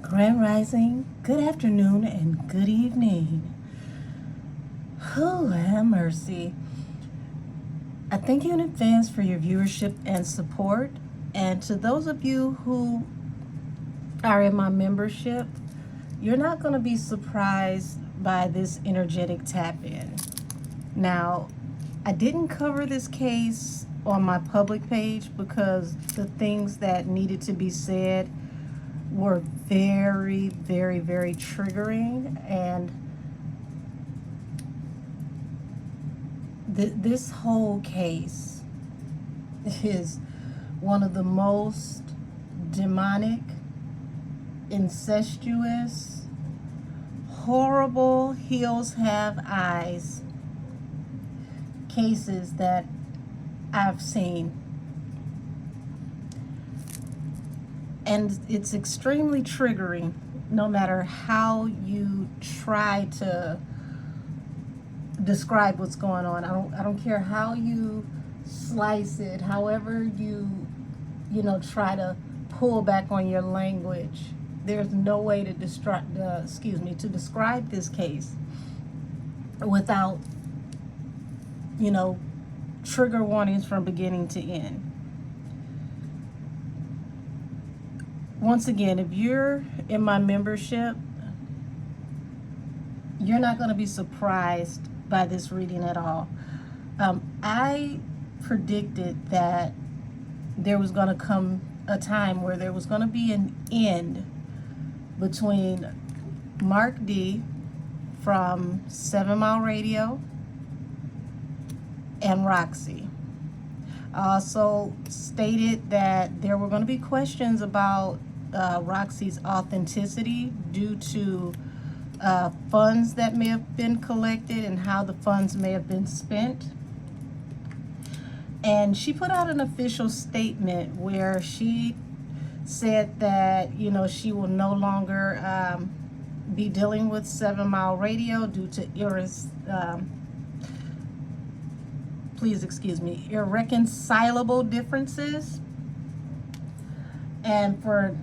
Grand Rising, good afternoon, and good evening. Oh, have mercy. I thank you in advance for your viewership and support. And to those of you who are in my membership, you're not going to be surprised by this energetic tap in. Now, I didn't cover this case on my public page because the things that needed to be said were very, very, very triggering, and this whole case is one of the most demonic, incestuous, horrible Hills Have Eyes cases that I've seen. And it's extremely triggering no matter how you try to describe what's going on. I don't care how you slice it, however you try to pull back on your language. There's no way to describe this case without trigger warnings from beginning to end. Once again, if you're in my membership, you're not going to be surprised by this reading at all. I predicted that there was going to come a time where there was going to be an end between Mark D from 7MileRadio and ROXY. I also stated that there were going to be questions about ROXY's authenticity due to funds that may have been collected and how the funds may have been spent. And she put out an official statement where she said that she will no longer be dealing with 7MileRadio due to irreconcilable differences, and for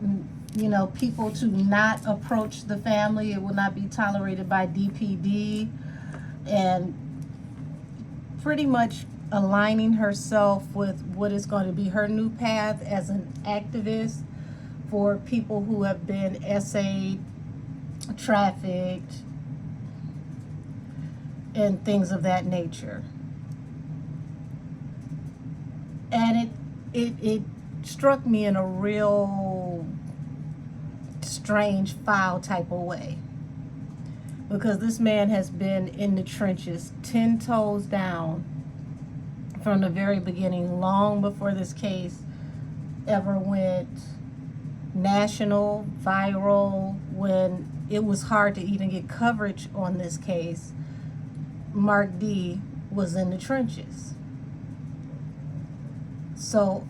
people to not approach the family. It will not be tolerated by DPD, and pretty much aligning herself with what is going to be her new path as an activist for people who have been SA'd, trafficked, and things of that nature. And it struck me in a real strange, foul type of way, because this man has been in the trenches 10 toes down from the very beginning, long before this case ever went national, viral. When it was hard to even get coverage on this case, Mark D was in the trenches. So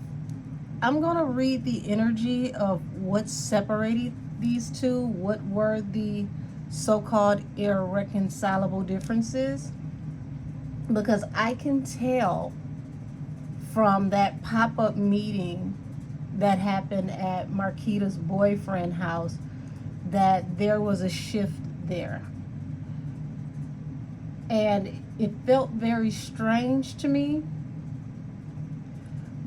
I'm going to read the energy of what separated these two, what were the so-called irreconcilable differences, because I can tell from that pop-up meeting that happened at Marquita's boyfriend's house that there was a shift there. And it felt very strange to me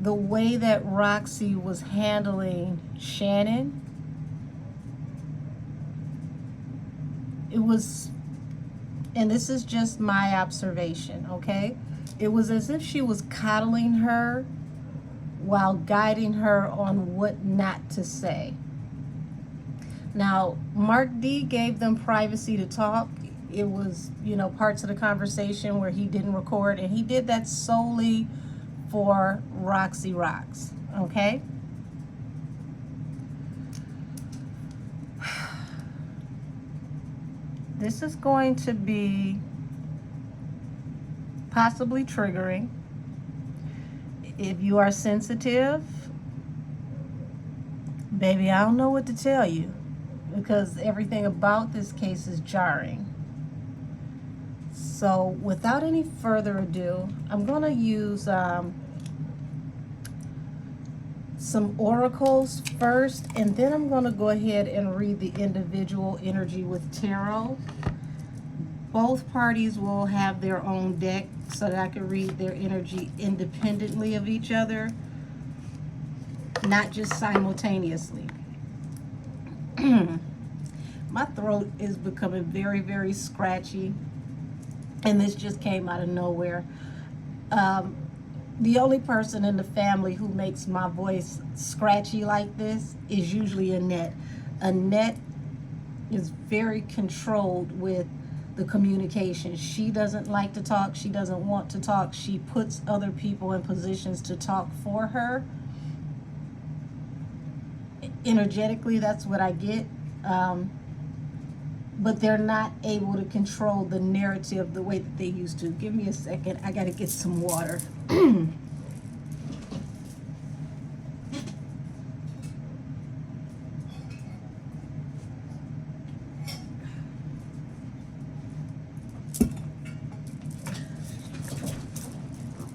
the way that ROXY was handling Shannon. It was, and this is just my observation, okay? It was as if she was coddling her while guiding her on what not to say. Now, Mark D gave them privacy to talk. It was, parts of the conversation where he didn't record, and he did that solely for ROXY Rocks, okay? This is going to be possibly triggering. If you are sensitive, baby, I don't know what to tell you, because everything about this case is jarring. So without any further ado, I'm going to use some oracles first, and then I'm going to go ahead and read the individual energy with tarot. Both parties will have their own deck so that I can read their energy independently of each other, not just simultaneously. My throat is becoming very, very scratchy, and this just came out of nowhere. The only person in the family who makes my voice scratchy like this is usually Annette. Annette is very controlled with the communication. She doesn't like to talk. She doesn't want to talk. She puts other people in positions to talk for her. Energetically, that's what I get. But they're not able to control the narrative the way that they used to. Give me a second. I got to get some water.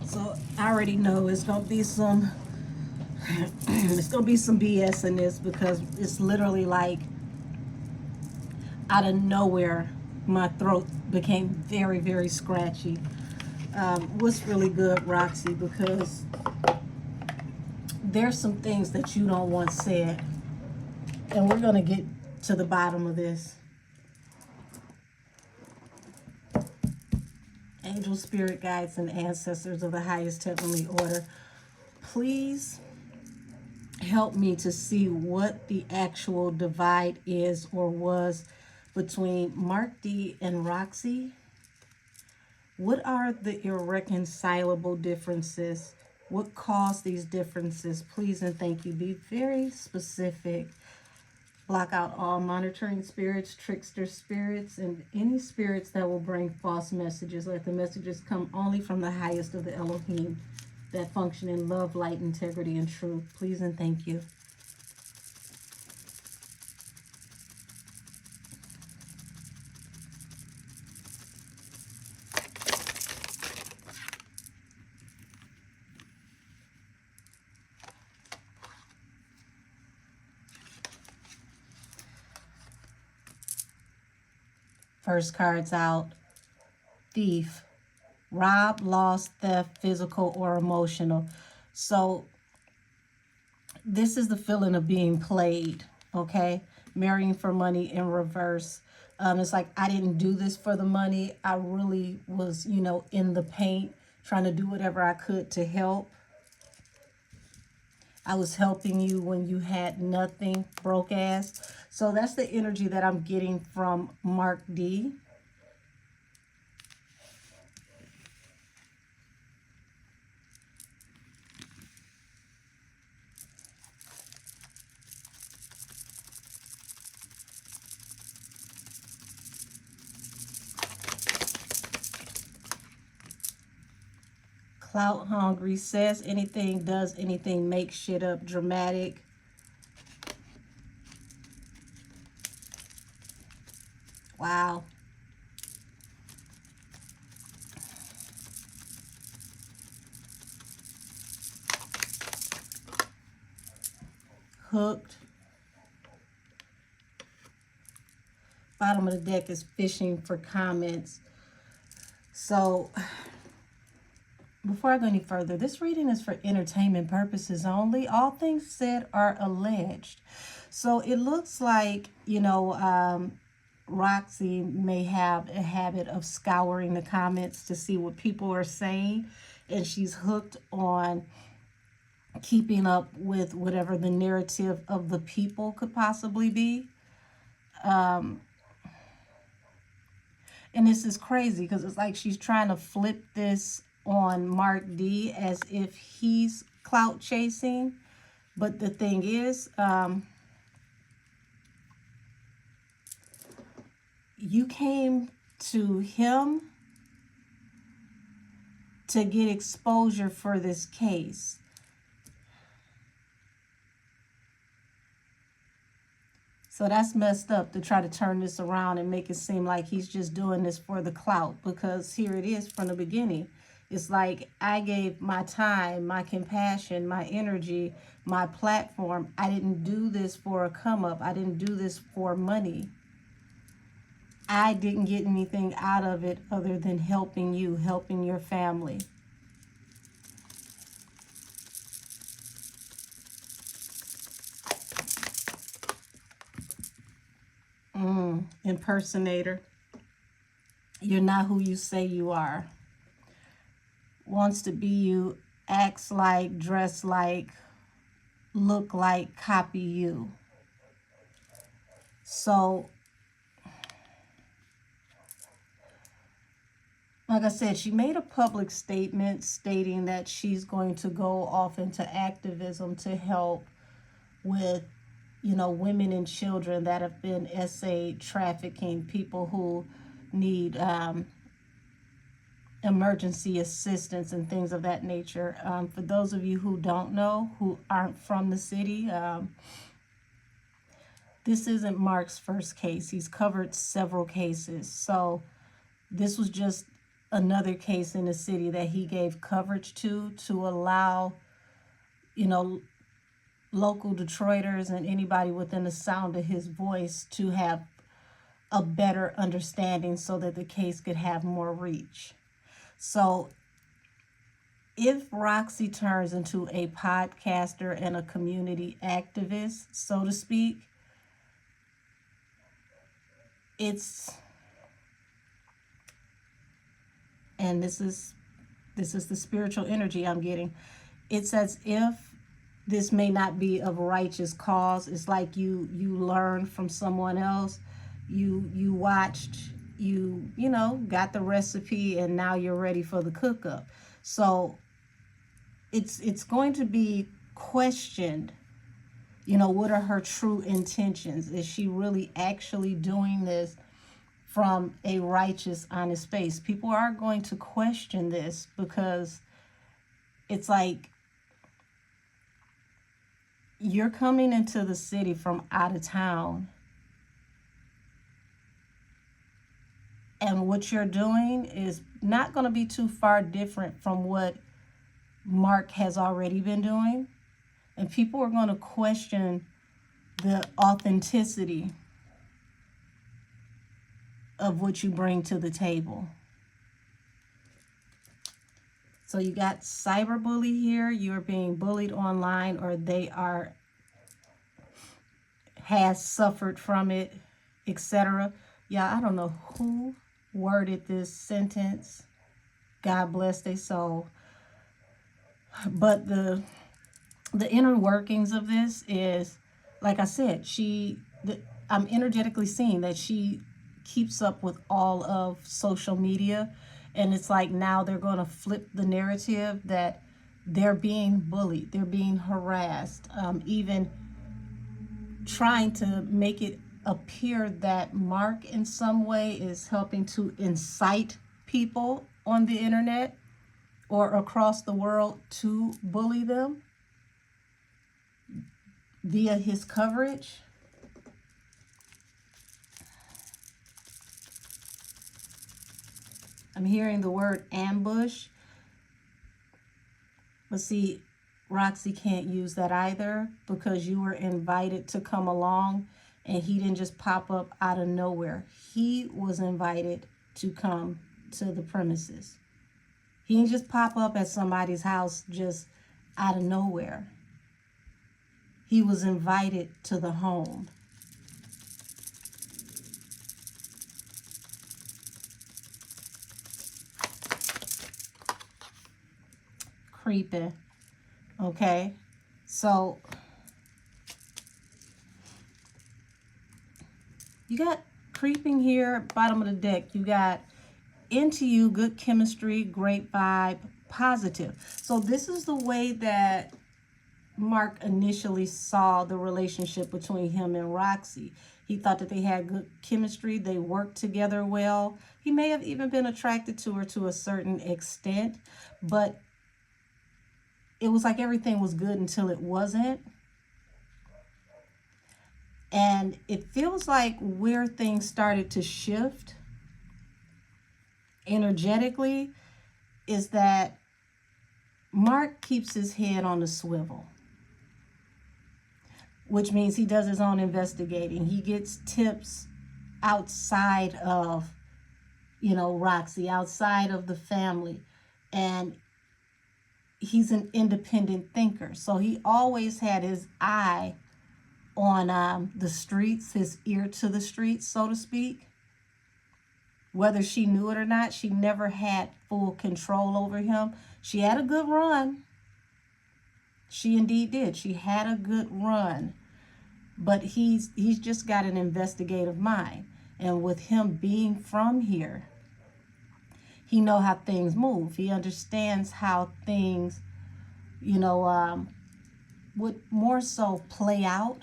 So I already know it's going to be some it's going to be some BS in this, because it's literally like out of nowhere my throat became very, very scratchy. What's really good, Roxy, because there's some things that you don't want said, and we're going to get to the bottom of this. Angel, spirit guides, and ancestors of the highest heavenly order, please help me to see what the actual divide is or was between Mark D and Roxy. What are the irreconcilable differences? What caused these differences? Please and thank you. Be very specific. Block out all monitoring spirits, trickster spirits, and any spirits that will bring false messages. Let the messages come only from the highest of the Elohim that function in love, light, integrity, and truth. Please and thank you. First card's out. Thief. Rob, lost, theft, physical or emotional. So this is the feeling of being played, okay? Marrying for money in reverse. It's like, I didn't do this for the money. I really was, in the paint, trying to do whatever I could to help. I was helping you when you had nothing, broke ass. So that's the energy that I'm getting from Mark D. Clout hungry, says anything, does anything, makes shit up, dramatic. Wow. Hooked. Bottom of the deck is fishing for comments. So before I go any further, this reading is for entertainment purposes only. All things said are alleged. So it looks like, Roxy may have a habit of scouring the comments to see what people are saying, and she's hooked on keeping up with whatever the narrative of the people could possibly be. And this is crazy because it's like she's trying to flip this on Mark D as if he's clout chasing. But the thing is, you came to him to get exposure for this case. So that's messed up to try to turn this around and make it seem like he's just doing this for the clout, because here it is from the beginning. It's like I gave my time, my compassion, my energy, my platform. I didn't do this for a come up. I didn't do this for money. I didn't get anything out of it other than helping you, helping your family. Impersonator. You're not who you say you are. Wants to be you, acts like, dress like, look like, copy you. So, like I said, she made a public statement stating that she's going to go off into activism to help with, women and children that have been SA trafficking, people who need emergency assistance and things of that nature. For those of you who don't know, who aren't from the city, this isn't Mark's first case. He's covered several cases. So this was just another case in the city that he gave coverage to allow, local Detroiters and anybody within the sound of his voice to have a better understanding so that the case could have more reach. So if ROXY turns into a podcaster and a community activist, so to speak, and this is the spiritual energy I'm getting. It's as if this may not be of righteous cause. It's like you learned from someone else. You watched, got the recipe, and now you're ready for the cook up. So it's going to be questioned. What are her true intentions? Is she really actually doing this from a righteous, honest space? People are going to question this because it's like you're coming into the city from out of town, and what you're doing is not going to be too far different from what Mark has already been doing. And people are going to question the authenticity of what you bring to the table. So you got cyberbully here. You're being bullied online, or has suffered from it, etc. Yeah, I don't know who worded this sentence. God bless their soul. But the inner workings of this is, like I said, I'm energetically seeing that she keeps up with all of social media, and it's like now they're going to flip the narrative that they're being bullied, they're being harassed, even trying to make it appear that Mark in some way is helping to incite people on the internet or across the world to bully them via his coverage. I'm hearing the word ambush. But see, ROXY can't use that either, because you were invited to come along, and he didn't just pop up out of nowhere. He was invited to come to the premises. He didn't just pop up at somebody's house just out of nowhere. He was invited to the home. Creeping. Okay, so you got creeping here, bottom of the deck. You got into you, good chemistry, great vibe, positive. So this is the way that Mark initially saw the relationship between him and ROXY. He thought that they had good chemistry. They worked together well. He may have even been attracted to her to a certain extent, but it was like everything was good until it wasn't. And it feels like where things started to shift energetically is that Mark keeps his head on the swivel, which means he does his own investigating. He gets tips outside of, ROXY, outside of the family. And he's an independent thinker. So he always had his eye on the streets, his ear to the streets, so to speak. Whether she knew it or not, she never had full control over him. She had a good run. She indeed did. She had a good run. But he's just got an investigative mind. And with him being from here, he know how things move. He understands how things, would more so play out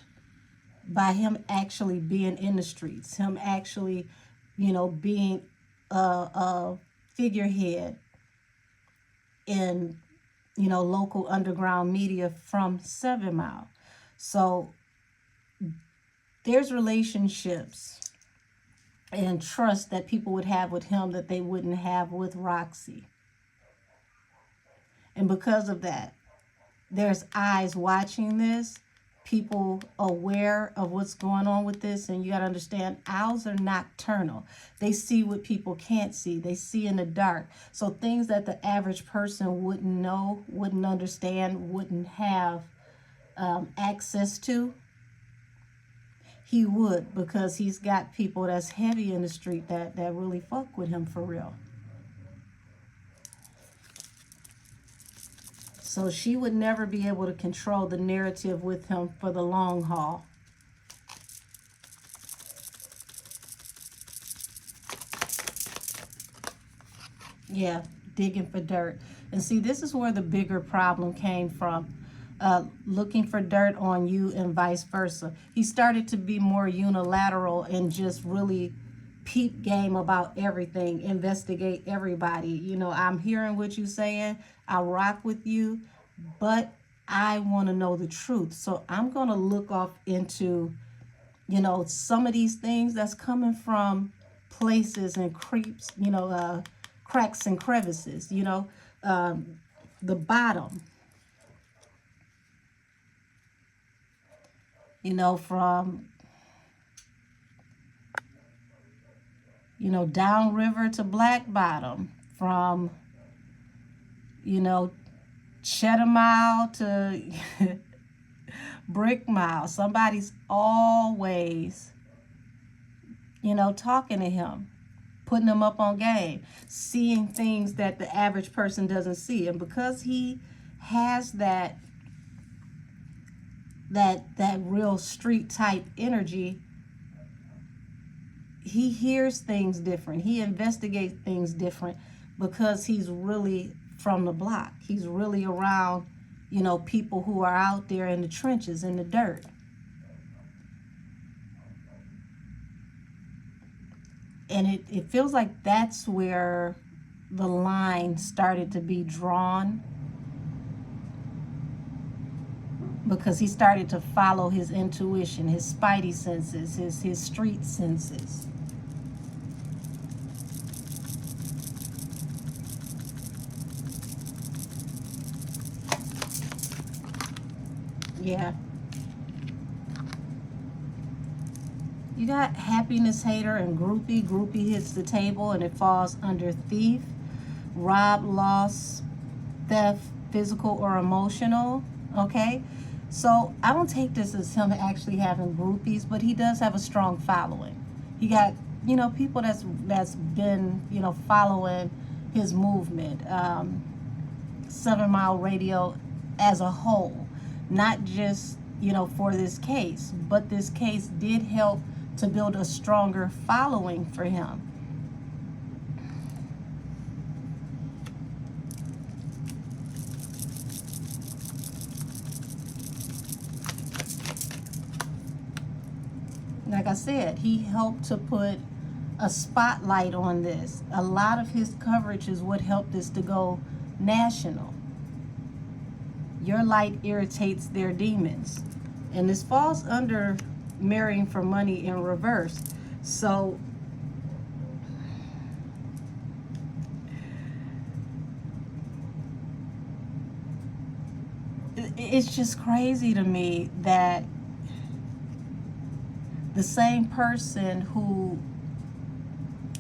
by him actually being in the streets, him actually, being a figurehead in, local underground media from 7 Mile. So there's relationships and trust that people would have with him that they wouldn't have with ROXY. And because of that, there's eyes watching this, people aware of what's going on with this. And you got to understand, owls are nocturnal. They see what people can't see. They see in the dark. So things that the average person wouldn't know, wouldn't understand, wouldn't have access to, he would, because he's got people that's heavy in the street that really fuck with him for real. So she would never be able to control the narrative with him for the long haul. Yeah, digging for dirt. And see, this is where the bigger problem came from. Looking for dirt on you and vice versa. He started to be more unilateral and just really peep game about everything, investigate everybody. I'm hearing what you're saying. I rock with you, but I want to know the truth. So I'm going to look off into, some of these things that's coming from places and creeps, cracks and crevices, the bottom. From, downriver to Black Bottom, from, Cheddar Mile to Brick Mile. Somebody's always, talking to him, putting him up on game, seeing things that the average person doesn't see. And because he has that real street type energy, he hears things different. He investigates things different because he's really from the block. He's really around, people who are out there in the trenches, in the dirt. And it feels like that's where the line started to be drawn, because he started to follow his intuition, his spidey senses, his street senses. Yeah. You got happiness hater and groupie. Groupie hits the table and it falls under thief, rob, loss, theft, physical or emotional. Okay? So I don't take this as him actually having groupies, but he does have a strong following. He got, people that's been, following his movement. 7MileRadio as a whole, not just, for this case, but this case did help to build a stronger following for him. Like I said, he helped to put a spotlight on this. A lot of his coverage is what helped this to go national. Your light irritates their demons. And this falls under marrying for money in reverse. So It's just crazy to me that the same person who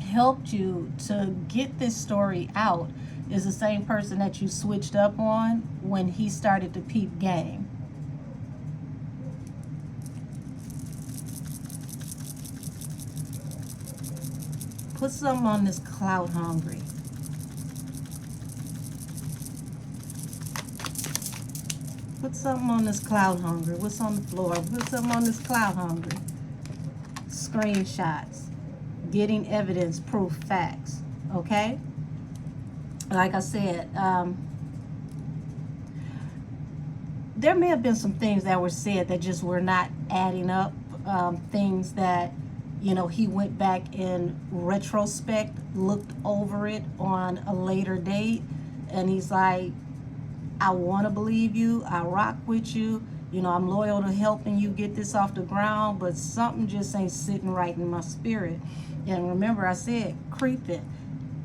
helped you to get this story out is the same person that you switched up on when he started to peep game. Put something on this clout hungry. Put something on this clout hungry. What's on the floor? Put something on this clout hungry. Screenshots. Getting evidence, proof, facts. Okay? Like I said, there may have been some things that were said that just were not adding up. Things that, you know, he went back in retrospect, looked over it on a later date, and he's like, I want to believe you. I rock with you. You know, I'm loyal to helping you get this off the ground, but something just ain't sitting right in my spirit. And remember, I said creeping,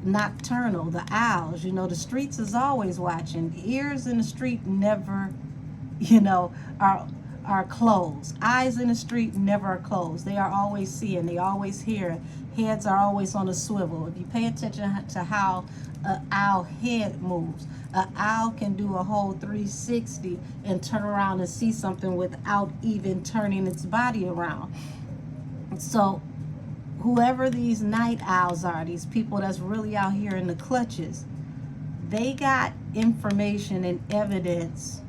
nocturnal, the owls. You know, the streets is always watching. The ears in the street never, you know, are closed. Eyes in the street never are closed. They are always seeing. They always hearing. Heads are always on a swivel. If you pay attention to how an owl head moves, an owl can do a whole 360 and turn around and see something without even turning its body around. So whoever these night owls are, these people that's really out here in the clutches, they got information and evidence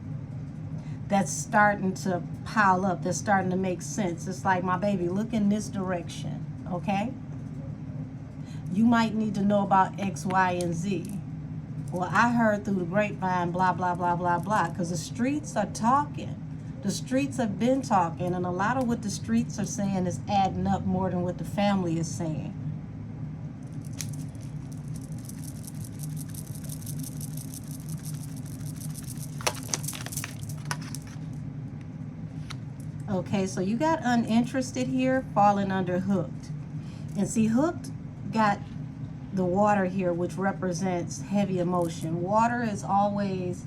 that's starting to pile up, that's starting to make sense. It's like, my baby, look in this direction, okay? You might need to know about X, Y, and Z. Well, I heard through the grapevine, blah, blah, blah, blah, blah, because the streets are talking. The streets have been talking, and a lot of what the streets are saying is adding up more than what the family is saying. Okay, so you got uninterested here falling under hooked. And see, hooked got the water here, which represents heavy emotion. Water is always,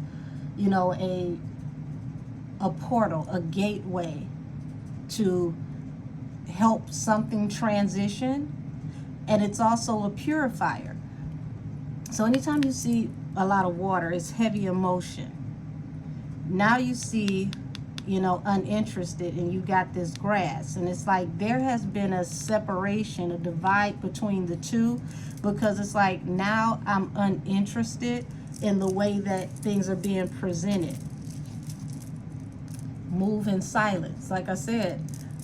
you know, a portal, a gateway to help something transition, and it's also a purifier. So anytime you see a lot of water, it's heavy emotion. Now you see, you know, uninterested, and you got this grass, and it's like there has been a separation, a divide between the two, because it's like now I'm uninterested in the way that things are being presented. Move in silence. Like I said,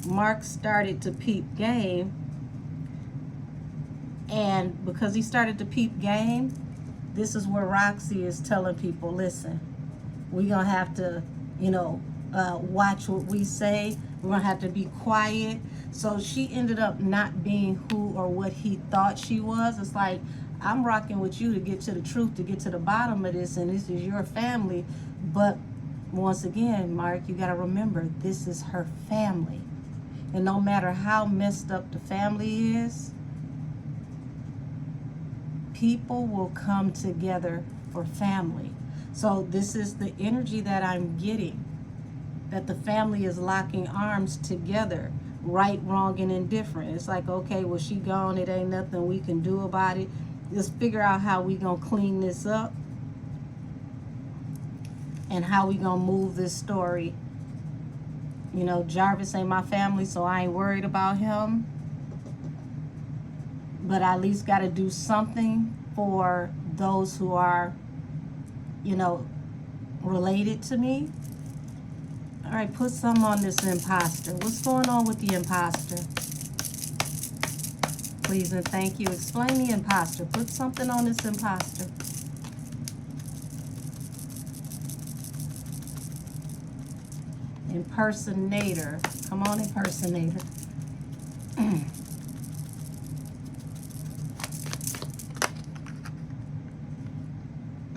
Mark started to peep game, and because he started to peep game, this is where Roxy is telling people, listen, we're gonna have to, you know, watch what we say. We're gonna have to be quiet. So she ended up not being who or what he thought she was. It's like, I'm rocking with you to get to the truth, to get to the bottom of this, and this is your family. But once again, Mark, you got to remember, this is her family. And no matter how messed up the family is, people will come together for family. So this is the energy that I'm getting, that the family is locking arms together, right, wrong, and indifferent. It's like, okay, well, she gone, it ain't nothing we can do about it. Let's figure out how we gonna clean this up and how we gonna move this story. You know, Jarvis ain't my family, so I ain't worried about him, but I at least gotta do something for those who are, you know, related to me. All right, put some on this imposter. What's going on with the imposter? Please and thank you. Explain the imposter. Put something on this imposter. Impersonator. Come on, impersonator.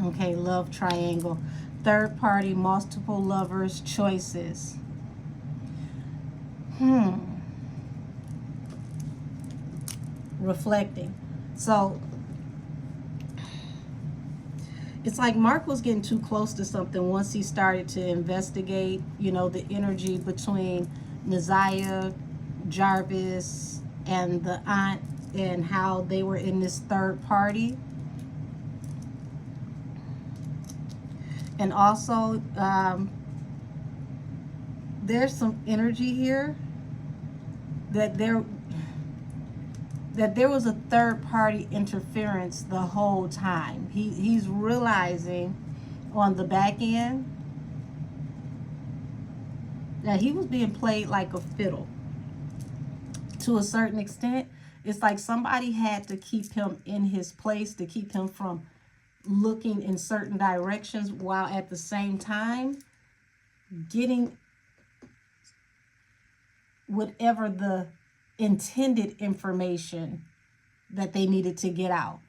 Okay, love triangle. Third party, multiple lovers, choices. Reflecting. So It's like Mark was getting too close to something once he started to investigate, you know, the energy between Naziah, Jarvis, and the aunt, and how they were in this third party. And also, there's some energy here that there was a third party interference the whole time. He's realizing on the back end that he was being played like a fiddle to a certain extent. It's like somebody had to keep him in his place, to keep him from looking in certain directions, while at the same time getting whatever the intended information that they needed to get out.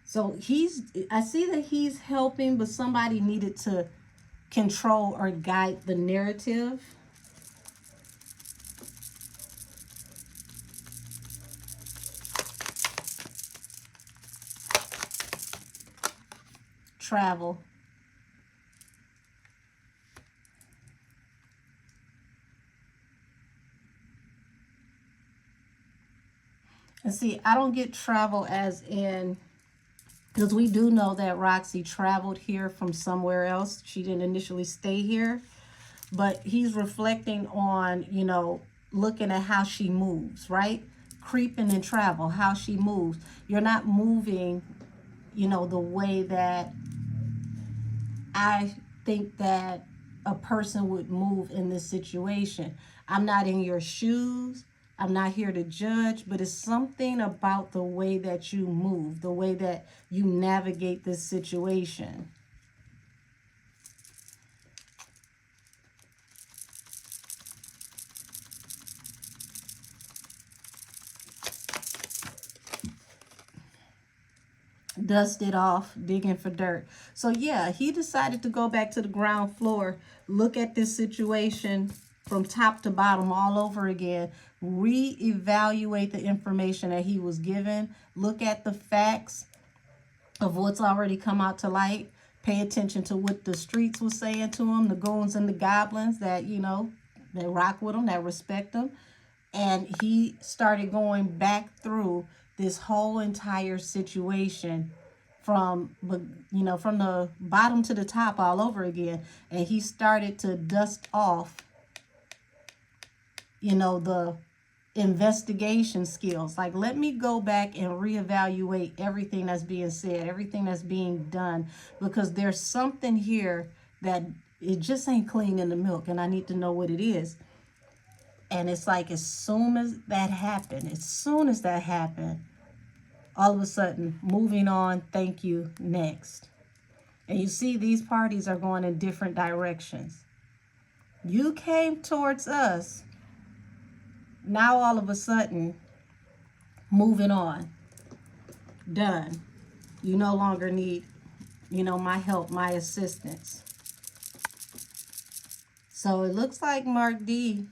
So I see that he's helping, but somebody needed to control or guide the narrative. Travel. And see, I don't get travel as in, because we do know that ROXY traveled here from somewhere else. She didn't initially stay here. But he's reflecting on, you know, looking at how she moves, right? Creeping and travel, how she moves. You're not moving, you know, the way that I think that a person would move in this situation. I'm not in your shoes. I'm not here to judge, but it's something about the way that you move, the way that you navigate this situation. Dust it off, digging for dirt. So yeah, he decided to go back to the ground floor, look at this situation from top to bottom all over again, reevaluate the information that he was given, look at the facts of what's already come out to light, pay attention to what the streets was saying to him, the goons and the goblins that, you know, that rock with him, that respect him. And he started going back through this whole entire situation from, you know, from the bottom to the top all over again. And he started to dust off, you know, the investigation skills. Like, let me go back and reevaluate everything that's being said, everything that's being done, because there's something here that it just ain't clean in the milk, and I need to know what it is. And it's like, as soon as that happened, all of a sudden, moving on, thank you, next. And you see these parties are going in different directions. You came towards us. Now all of a sudden, moving on. Done. You no longer need, you know, my help, my assistance. So it looks like Mark D,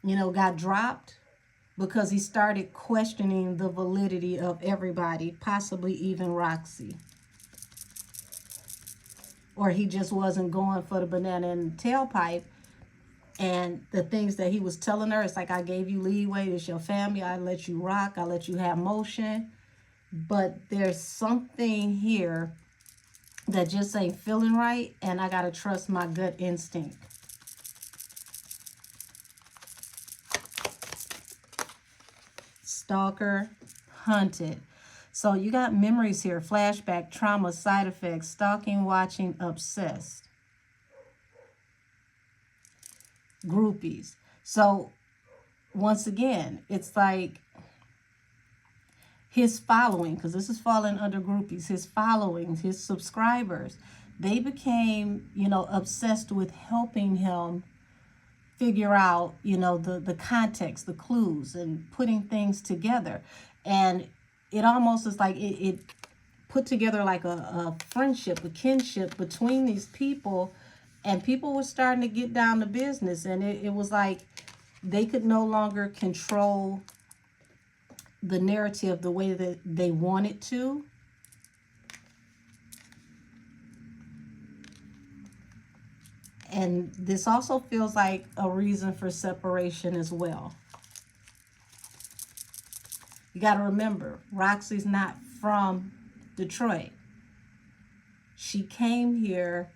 you know, got dropped because he started questioning the validity of everybody, possibly even ROXY. Or he just wasn't going for the banana in the tailpipe. And the things that he was telling her, it's like, I gave you leeway, it's your family, I let you rock, I let you have motion. But there's something here that just ain't feeling right, and I gotta trust my gut instinct. Stalker, hunted. So you got memories here, flashback, trauma, side effects, stalking, watching, obsessed. Groupies. So once again, it's like his following, because this is falling under groupies, his following, his subscribers, they became, you know, obsessed with helping him figure out, you know, the context, the clues, and putting things together. And it almost is like it put together like a friendship, a kinship between these people. And people were starting to get down to business. And it was like they could no longer control the narrative the way that they want it to. And this also feels like a reason for separation as well. You got to remember, Roxy's not from Detroit. She came here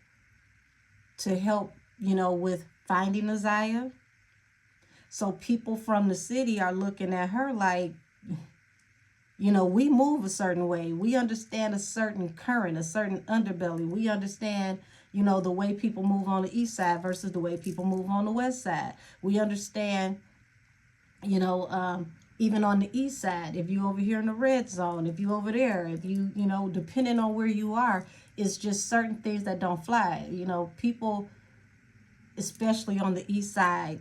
to help, with finding Isaiah. So people from the city are looking at her like, we move a certain way. We understand a certain current, a certain underbelly. We understand, the way people move on the east side versus the way people move on the west side. We understand, even on the east side, if you over here in the red zone, if you over there, if you, depending on where you are, it's just certain things that don't fly. People, especially on the east side,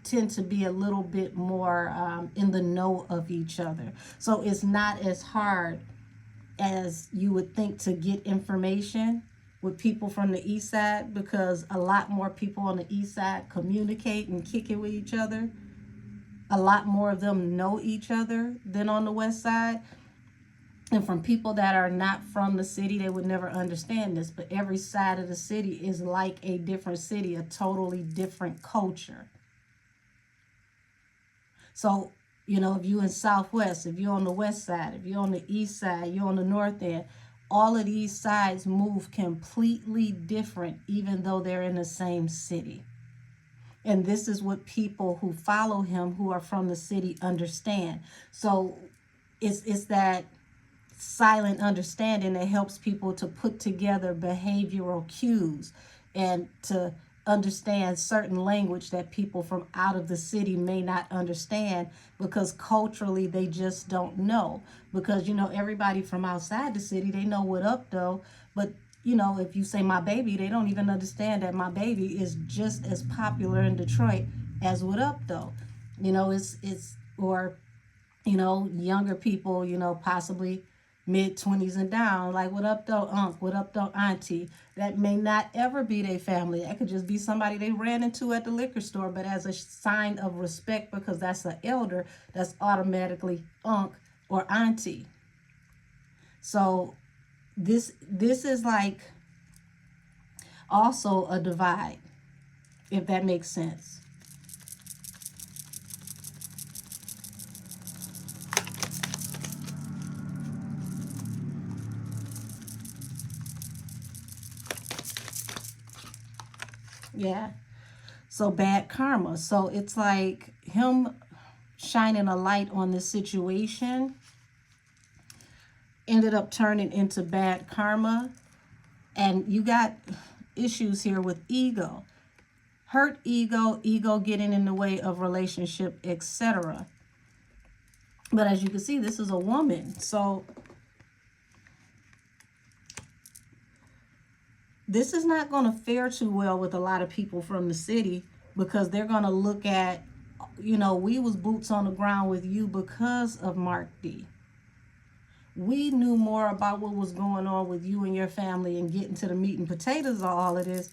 tend to be a little bit more in the know of each other. So it's not as hard as you would think to get information with people from the east side, because a lot more people on the east side communicate and kick it with each other. A lot more of them know each other than on the west side. And from people that are not from the city, they would never understand this. But every side of the city is like a different city, a totally different culture. So, if you're in Southwest, if you're on the west side, if you're on the east side, you're on the north end, all of these sides move completely different, even though they're in the same city. And this is what people who follow him, who are from the city, understand. So it's that silent understanding that helps people to put together behavioral cues and to understand certain language that people from out of the city may not understand, because culturally they just don't know. Because everybody from outside the city, they know what up though, but if you say my baby, they don't even understand that my baby is just as popular in Detroit as what up though. It's or younger people, possibly mid-20s and down, like what up though unc, what up though auntie. That may not ever be their family. That could just be somebody they ran into at the liquor store, but as a sign of respect, because that's an elder, that's automatically unc or auntie. So this is like also a divide, if that makes sense. Yeah. So bad karma. So it's like him shining a light on this situation ended up turning into bad karma. And you got issues here with ego. Hurt ego, ego getting in the way of relationship, etc. But as you can see, this is a woman. So this is not going to fare too well with a lot of people from the city, because they're going to look at, we was boots on the ground with you because of Mark D. We knew more about what was going on with you and your family and getting to the meat and potatoes of all of this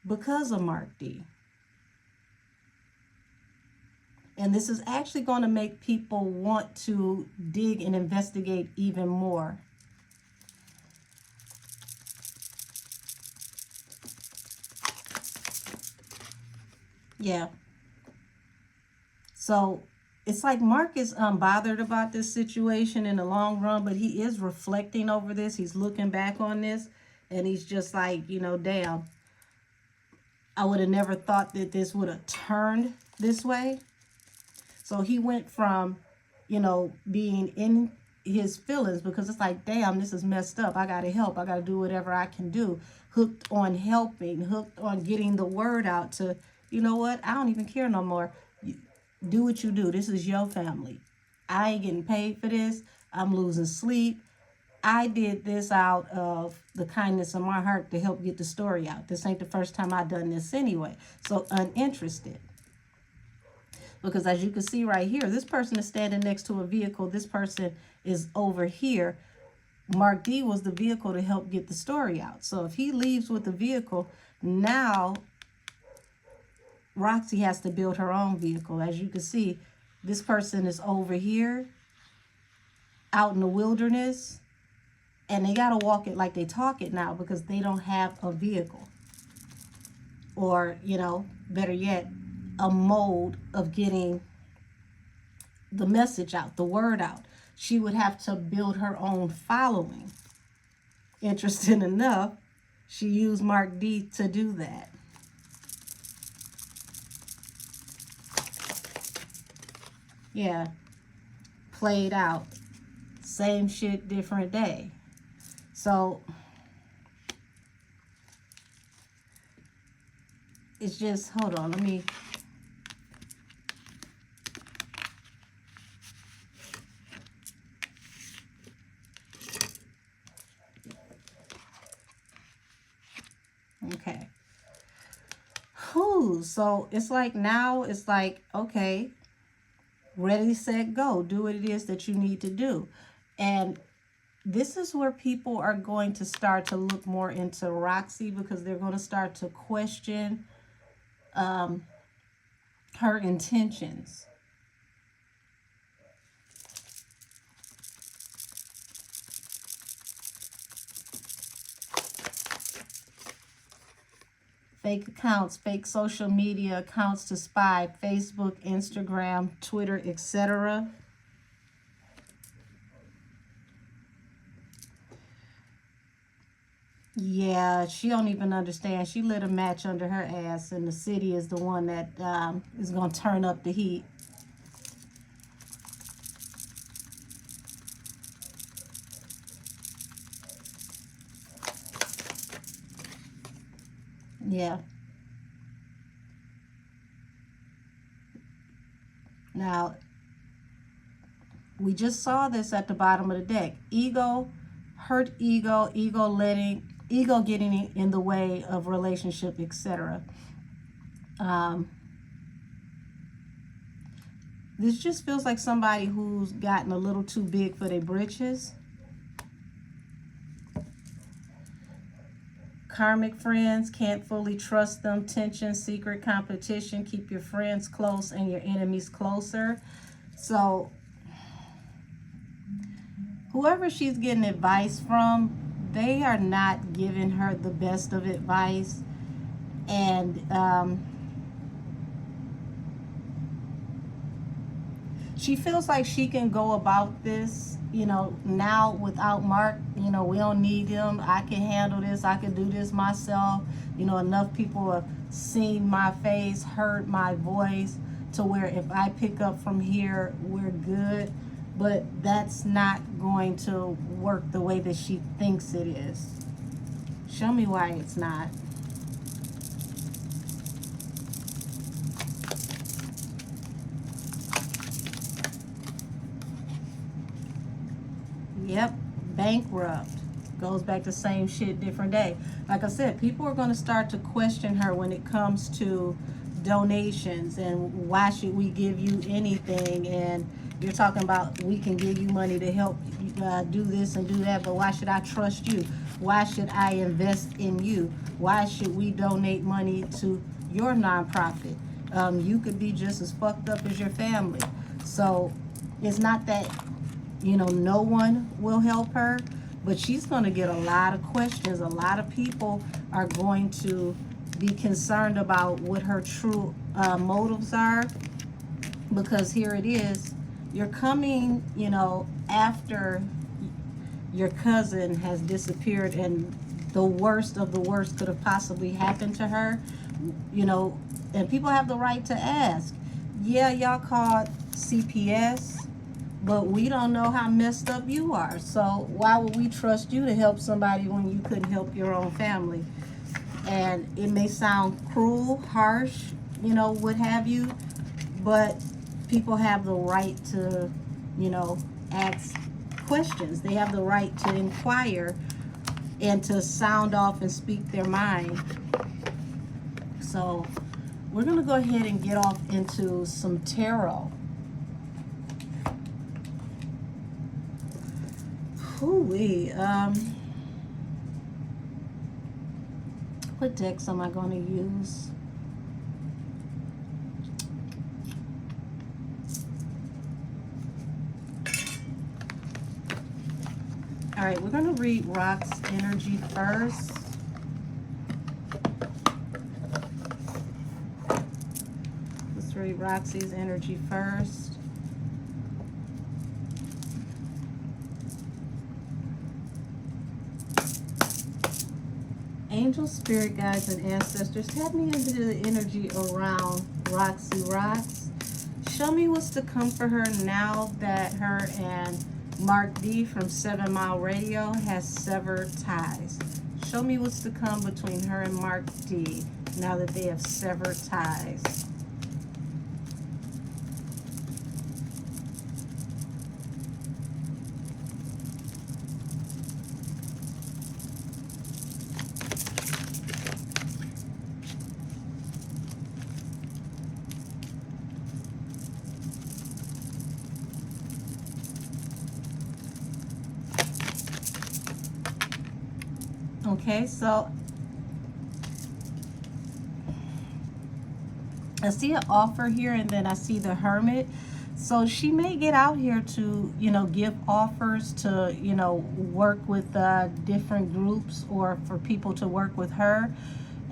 because of Mark D. And this is actually going to make people want to dig and investigate even more. Yeah. So it's like Mark is unbothered about this situation in the long run, but he is reflecting over this. He's looking back on this, and he's just like, damn, I would have never thought that this would have turned this way. So he went from, being in his feelings, because it's like, damn, this is messed up. I got to help. I got to do whatever I can do. Hooked on helping, hooked on getting the word out to, you know what? I don't even care no more. Do what you do. This is your family. I ain't getting paid for this. I'm losing sleep. I did this out of the kindness of my heart to help get the story out. This ain't the first time I've done this anyway. So uninterested. Because as you can see right here, this person is standing next to a vehicle. This person is over here. Mark D was the vehicle to help get the story out. So if he leaves with the vehicle, now Roxy has to build her own vehicle. As you can see, this person is over here. out in the wilderness, and they got to walk it like they talk it now because they don't have a vehicle, or, you know, better yet, a mode of getting the message out, the word out. She would have to build her own following. Interesting enough, she used Mark D to do that. Yeah, played out. Same shit, different day. So it's just, hold on, let me. Okay. Whew, so it's like now, it's like, okay, ready, set, go. Do what it is that you need to do. And this is where people are going to start to look more into ROXY, because they're going to start to question her intentions. Fake accounts, fake social media accounts to spy, Facebook, Instagram, Twitter, etc. Yeah, she don't even understand. She lit a match under her ass, and the city is the one that is going to turn up the heat. Yeah. Now, we just saw this at the bottom of the deck. Ego, hurt ego, ego getting in the way of relationship, etc. This just feels like somebody who's gotten a little too big for their britches. Karmic friends, can't fully trust them. Tension, secret competition. Keep your friends close and your enemies closer. So whoever she's getting advice from, they are not giving her the best of advice. And she feels like she can go about this, you know, now without Mark. You know, we don't need him. I can handle this. I can do this myself. You know, enough people have seen my face, heard my voice, to where if I pick up from here, we're good. But that's not going to work the way that she thinks it is. Show me why it's not. Yep, bankrupt. Goes back to same shit, different day. Like I said, people are going to start to question her when it comes to donations and why should we give you anything, and you're talking about we can give you money to help do this and do that, but why should I trust you? Why should I invest in you? Why should we donate money to your nonprofit? You could be just as fucked up as your family. So it's not that, you know, no one will help her, but she's going to get a lot of questions. A lot of people are going to be concerned about what her true motives are, because here it is. You're coming, you know, after your cousin has disappeared and the worst of the worst could have possibly happened to her, you know, and people have the right to ask. Yeah, y'all called CPS, but we don't know how messed up you are. So why would we trust you to help somebody when you couldn't help your own family? And it may sound cruel, harsh, you know, what have you, but people have the right to, you know, ask questions. They have the right to inquire and to sound off and speak their mind. So we're going to go ahead and get off into some tarot. Hoo-wee. What decks am I going to use? All right, we're going to read Rock's energy first. Let's read Roxy's energy first. Angels, spirit guides, and ancestors, tap me into the energy around Roxy Rocks. Show me what's to come for her now that her and Mark D from 7MileRadio has severed ties. Show me what's to come between her and Mark D now that they have severed ties. Okay, so I see an offer here, and then I see the Hermit. So she may get out here to, give offers to, work with different groups or for people to work with her.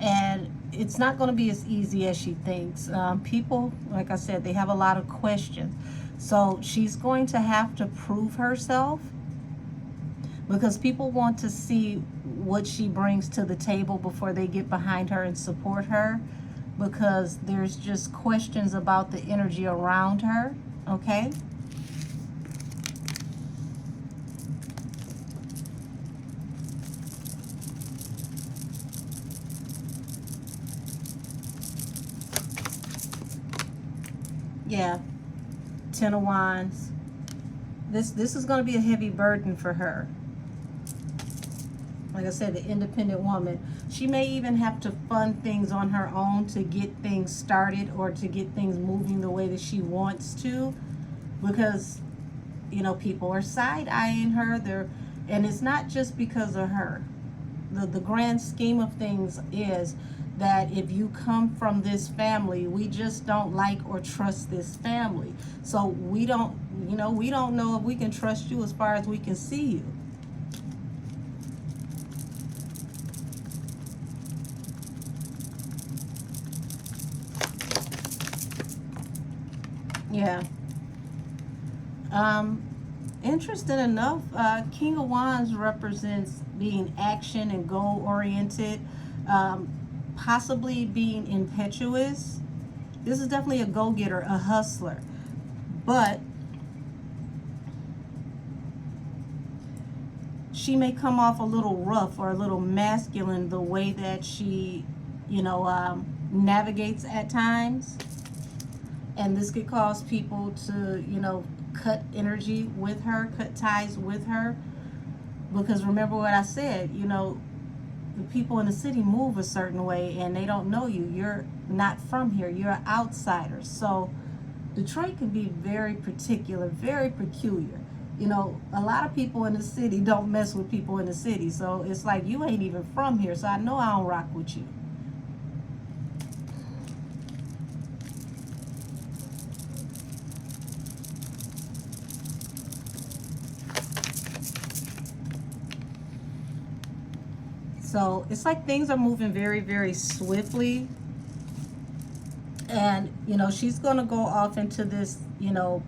And it's not going to be as easy as she thinks. People, like I said, they have a lot of questions. So she's going to have to prove herself, because people want to see what she brings to the table before they get behind her and support her, because there's just questions about the energy around her, okay? Yeah, Ten of Wands. This is going to be a heavy burden for her. Like I said, the independent woman. She may even have to fund things on her own to get things started or to get things moving the way that she wants to, because, people are side-eyeing her. And it's not just because of her. The grand scheme of things is that if you come from this family, we just don't like or trust this family. So we don't know if we can trust you as far as we can see you. Yeah. Interesting enough, King of Wands represents being action and goal oriented, possibly being impetuous. This is definitely a go-getter, a hustler. But she may come off a little rough or a little masculine the way that she, navigates at times. And this could cause people to, cut energy with her, cut ties with her. Because remember what I said, the people in the city move a certain way and they don't know you. You're not from here. You're an outsider. So Detroit can be very particular, very peculiar. A lot of people in the city don't mess with people in the city. So it's like, you ain't even from here. So I know I don't rock with you. So it's like things are moving very, very swiftly. And, she's going to go off into this,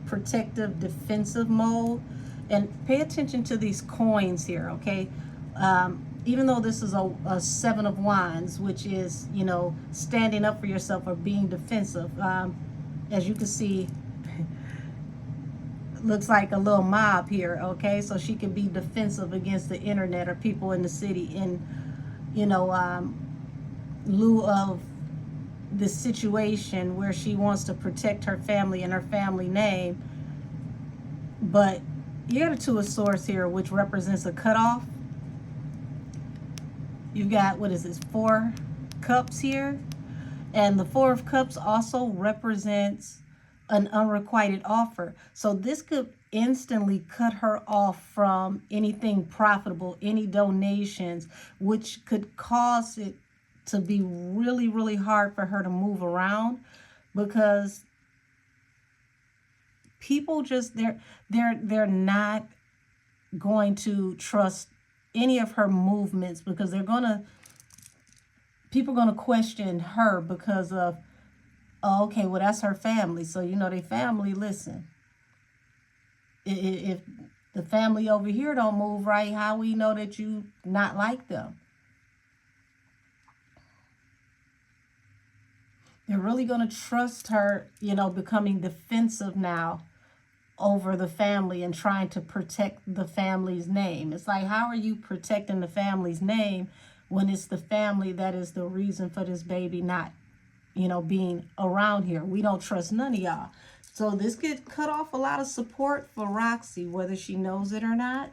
protective, defensive mode. And pay attention to these coins here, okay? Even though this is a Seven of Wands, which is, standing up for yourself or being defensive. As you can see, looks like a little mob here, okay? So she can be defensive against the internet or people in the city in, lieu of the situation where she wants to protect her family and her family name. But you got a Two of Swords here, which represents a cutoff. You've got, what is this, 4 cups here. And the 4 of Cups also represents an unrequited offer. So this could instantly cut her off from anything profitable, any donations, which could cause it to be really, really hard for her to move around, because people just, they're not going to trust any of her movements, because people are gonna question her because of, oh, okay, well, that's her family. So, they family, listen, if the family over here don't move right, how we know that you not like them? They're really going to trust her, becoming defensive now over the family and trying to protect the family's name. It's like, how are you protecting the family's name when it's the family that is the reason for this baby not, being around here? We don't trust none of y'all. So this could cut off a lot of support for Roxy, whether she knows it or not.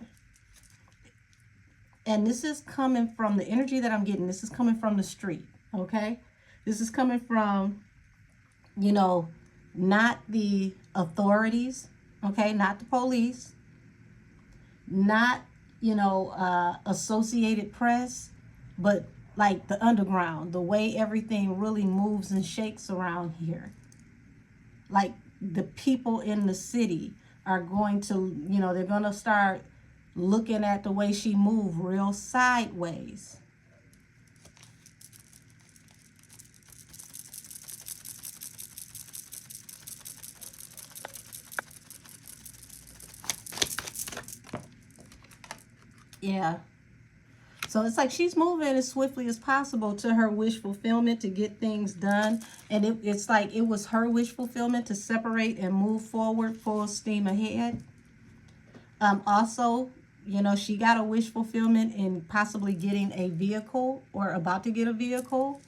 And this is coming from the energy that I'm getting. This is coming from the street, okay? This is coming from, not the authorities, okay? Not the police, not, Associated Press, but like the underground, the way everything really moves and shakes around here. Like the people in the city are going to, they're going to start looking at the way she moved real sideways. Yeah. So it's like she's moving as swiftly as possible to her wish fulfillment to get things done. And it's like it was her wish fulfillment to separate and move forward full steam ahead. Also, she got a wish fulfillment in possibly getting a vehicle or about to get a vehicle.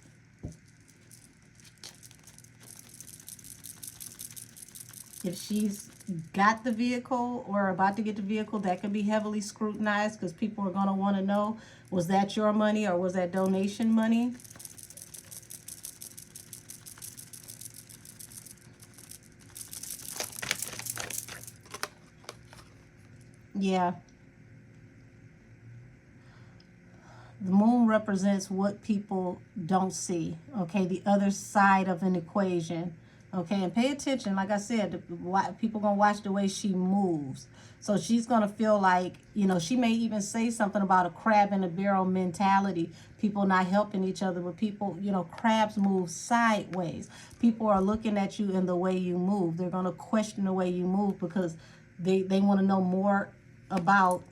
If she's got the vehicle or about to get the vehicle, that could be heavily scrutinized because people are going to want to know, was that your money or was that donation money? Yeah. The moon represents what people don't see, okay? The other side of an equation, okay? And pay attention, like I said, people going to watch the way she moves. So she's going to feel like, she may even say something about a crab in a barrel mentality, people not helping each other, but people, crabs move sideways. People are looking at you in the way you move. They're going to question the way you move because they want to know more about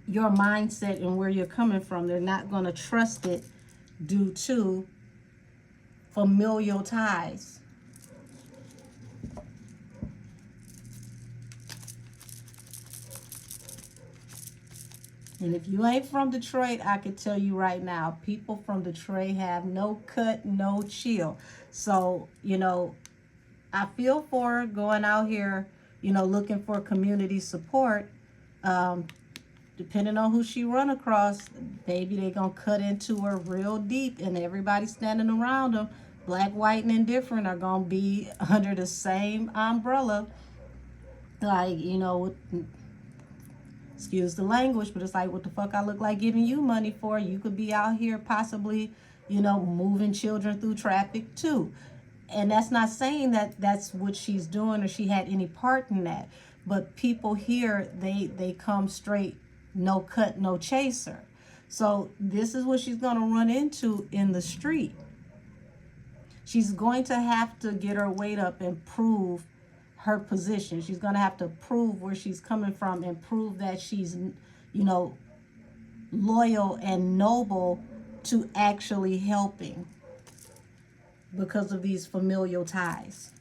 your mindset and where you're coming from. They're not going to trust it due to familial ties. And if you ain't from Detroit, I can tell you right now, people from Detroit have no cut, no chill. So, I feel for her going out here, looking for community support. Depending on who she run across, baby, they gonna cut into her real deep, and everybody standing around them, black, white, and indifferent, are gonna be under the same umbrella. Like, excuse the language, but it's like, what the fuck I look like giving you money for? You could be out here possibly, moving children through traffic too. And that's not saying that that's what she's doing or she had any part in that. But people here, they come straight, no cut, no chaser. So this is what she's going to run into in the street. She's going to have to get her weight up and prove her position. She's going to have to prove where she's coming from and prove that she's, loyal and noble to actually helping because of these familial ties.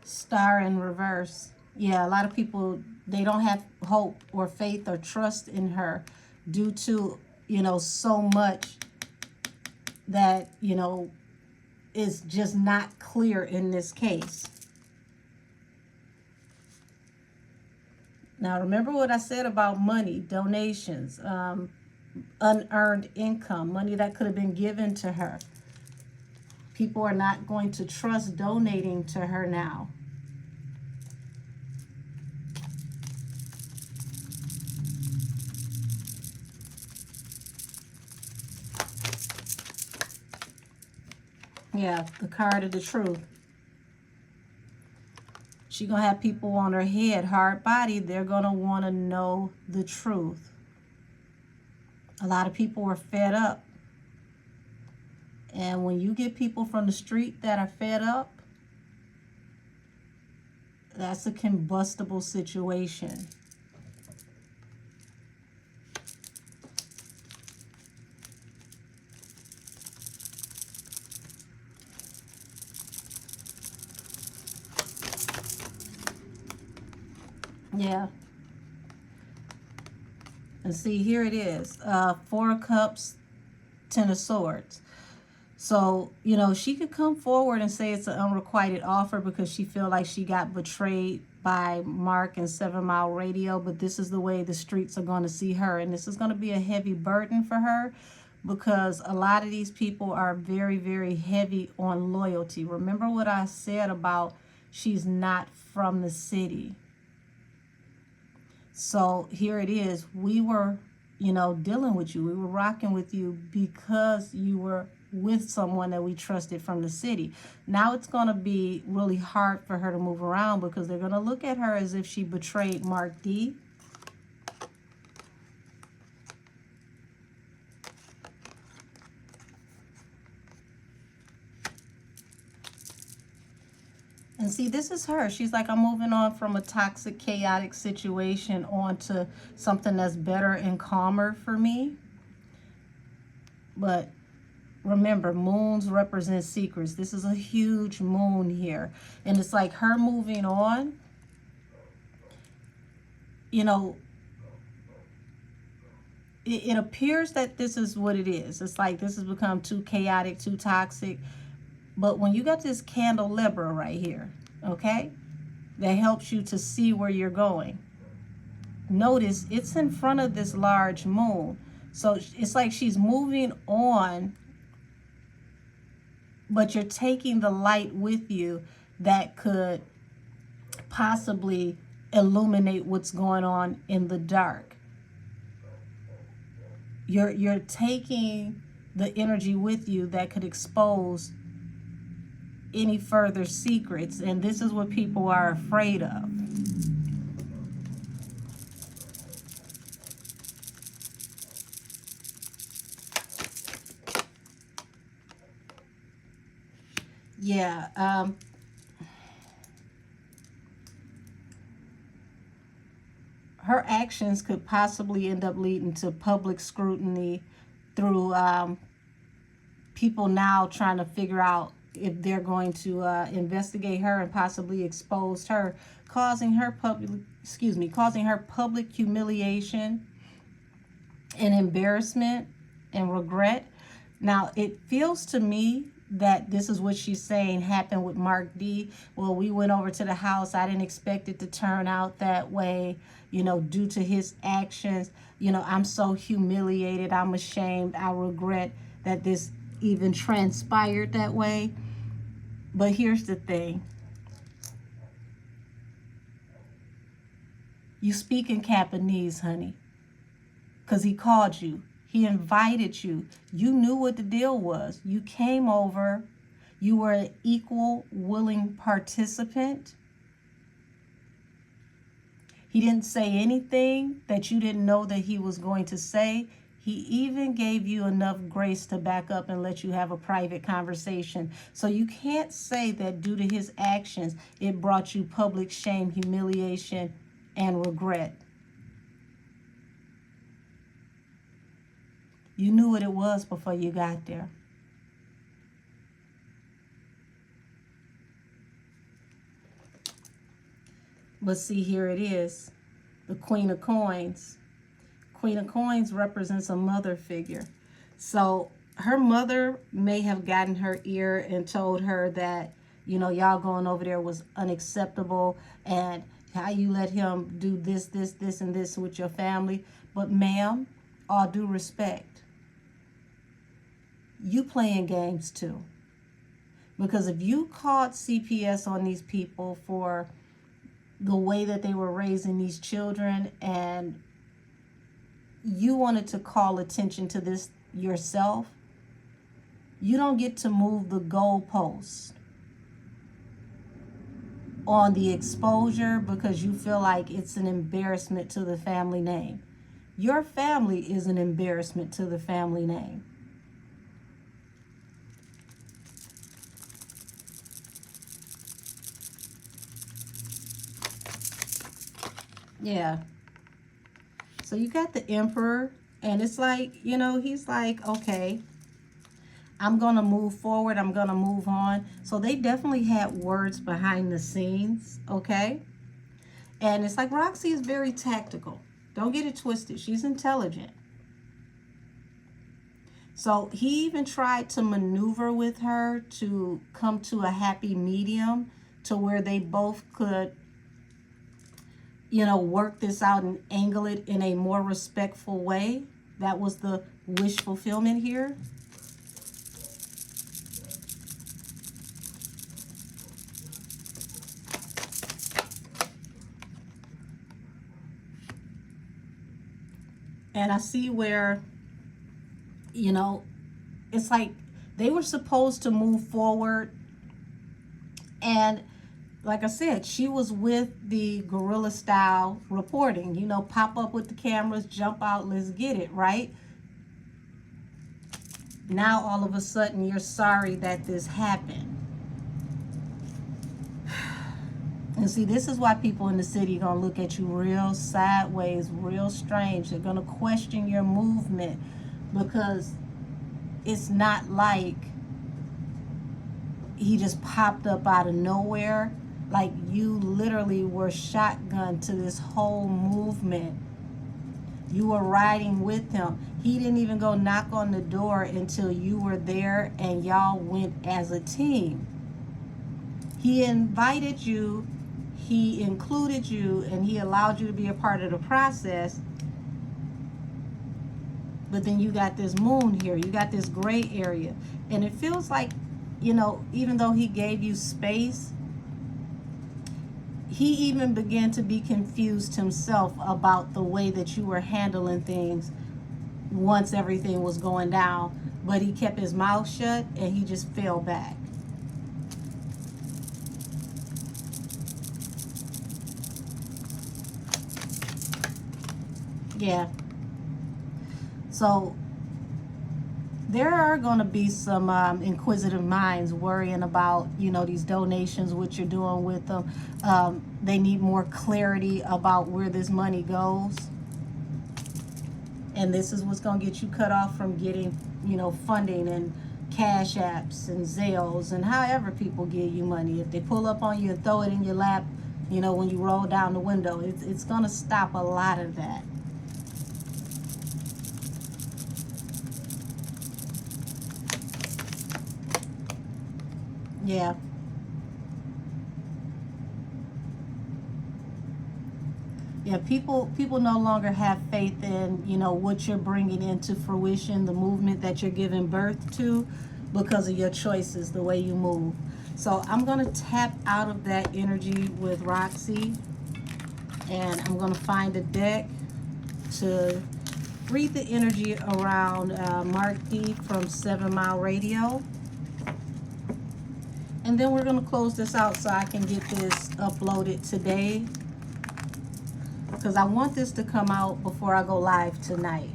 Star in reverse. Yeah, a lot of people, they don't have hope or faith or trust in her due to, so much that, is just not clear in this case. Now, remember what I said about money, donations, unearned income, money that could have been given to her. People are not going to trust donating to her now. Yeah, the card of the truth. She gonna have people on her head, hard body. They're gonna want to know the truth. A lot of people are fed up. And when you get people from the street that are fed up, that's a combustible situation. Yeah. And see, here it is. 4 of Cups, 10 of Swords. So, you know, she could come forward and say it's an unrequited offer because she feel like she got betrayed by Mark and 7MileRadio, but this is the way the streets are going to see her. And this is going to be a heavy burden for her because a lot of these people are very, very heavy on loyalty. Remember what I said about she's not from the city. So here it is. We were, you know, dealing with you. We were rocking with you because you were with someone that we trusted from the city. Now it's going to be really hard for her to move around because they're going to look at her as if she betrayed Mark D. And see, this is her. She's like, I'm moving on from a toxic, chaotic situation onto something that's better and calmer for me. But remember, moons represent secrets. This is a huge moon here. And it's like her moving on, you know, it appears that this is what it is. It's like this has become too chaotic, too toxic. But when you got this candelabra right here, okay, that helps you to see where you're going. Notice it's in front of this large moon. So it's like she's moving on, but you're taking the light with you that could possibly illuminate what's going on in the dark. You're taking the energy with you that could expose any further secrets, and this is what people are afraid of. Yeah, her actions could possibly end up leading to public scrutiny through people now trying to figure out if they're going to investigate her and possibly expose her, causing her public humiliation and embarrassment and regret. Now, it feels to me that this is what she's saying happened with Mark D. Well, we went over to the house. I didn't expect it to turn out that way, you know, due to his actions. You know, I'm so humiliated. I'm ashamed. I regret that this even transpired that way. But here's the thing. You speak in Japanese, honey, because he called you. He invited you. You knew what the deal was. You came over. You were an equal, willing participant. He didn't say anything that you didn't know that he was going to say. He even gave you enough grace to back up and let you have a private conversation. So you can't say that due to his actions, it brought you public shame, humiliation, and regret. You knew what it was before you got there. But see, here it is, the Queen of Coins. Queen of Coins represents a mother figure. So her mother may have gotten her ear and told her that, you know, y'all going over there was unacceptable and how you let him do this, this, this, and this with your family. But ma'am, all due respect, you playing games too. Because if you called CPS on these people for the way that they were raising these children and you wanted to call attention to this yourself, You don't get to move the goalposts on the exposure because you feel like it's an embarrassment to the family name. Your family is an embarrassment to the family name. Yeah. So you got the Emperor, and it's like, you know, he's like, okay, I'm going to move forward. I'm going to move on. So they definitely had words behind the scenes, okay? And it's like Roxy is very tactical. Don't get it twisted. She's intelligent. So he even tried to maneuver with her to come to a happy medium to where they both could, you know, work this out and angle it in a more respectful way. That was the wish fulfillment here. And I see where, you know, it's like they were supposed to move forward. And like I said, she was with the guerrilla style reporting, you know, pop up with the cameras, jump out, let's get it, right? Now, all of a sudden, you're sorry that this happened. And see, this is why people in the city are going to look at you real sideways, real strange. They're going to question your movement because it's not like he just popped up out of nowhere. Like, you literally were shotgun to this whole movement. You were riding with him. He didn't even go knock on the door until you were there and y'all went as a team. He invited you, he included you, and he allowed you to be a part of the process. But then you got this moon here. You got this gray area. And it feels like, you know, even though he gave you space, he even began to be confused himself about the way that you were handling things once everything was going down. But he kept his mouth shut and he just fell back. Yeah. So there are going to be some inquisitive minds worrying about, you know, these donations, what you're doing with them. They need more clarity about where this money goes. And this is what's going to get you cut off from getting, you know, funding and cash apps and Zales and however people give you money. If they pull up on you and throw it in your lap, you know, when you roll down the window, it's going to stop a lot of that. Yeah. Yeah, people no longer have faith in, you know, what you're bringing into fruition, the movement that you're giving birth to, because of your choices, the way you move. So I'm going to tap out of that energy with Roxy, and I'm going to find a deck to read the energy around Mark D from 7MileRadio. And then we're going to close this out so I can get this uploaded today, because I want this to come out before I go live tonight.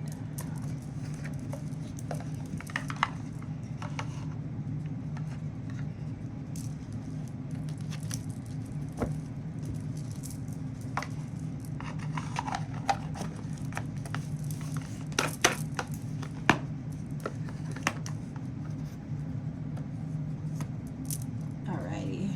Alrighty.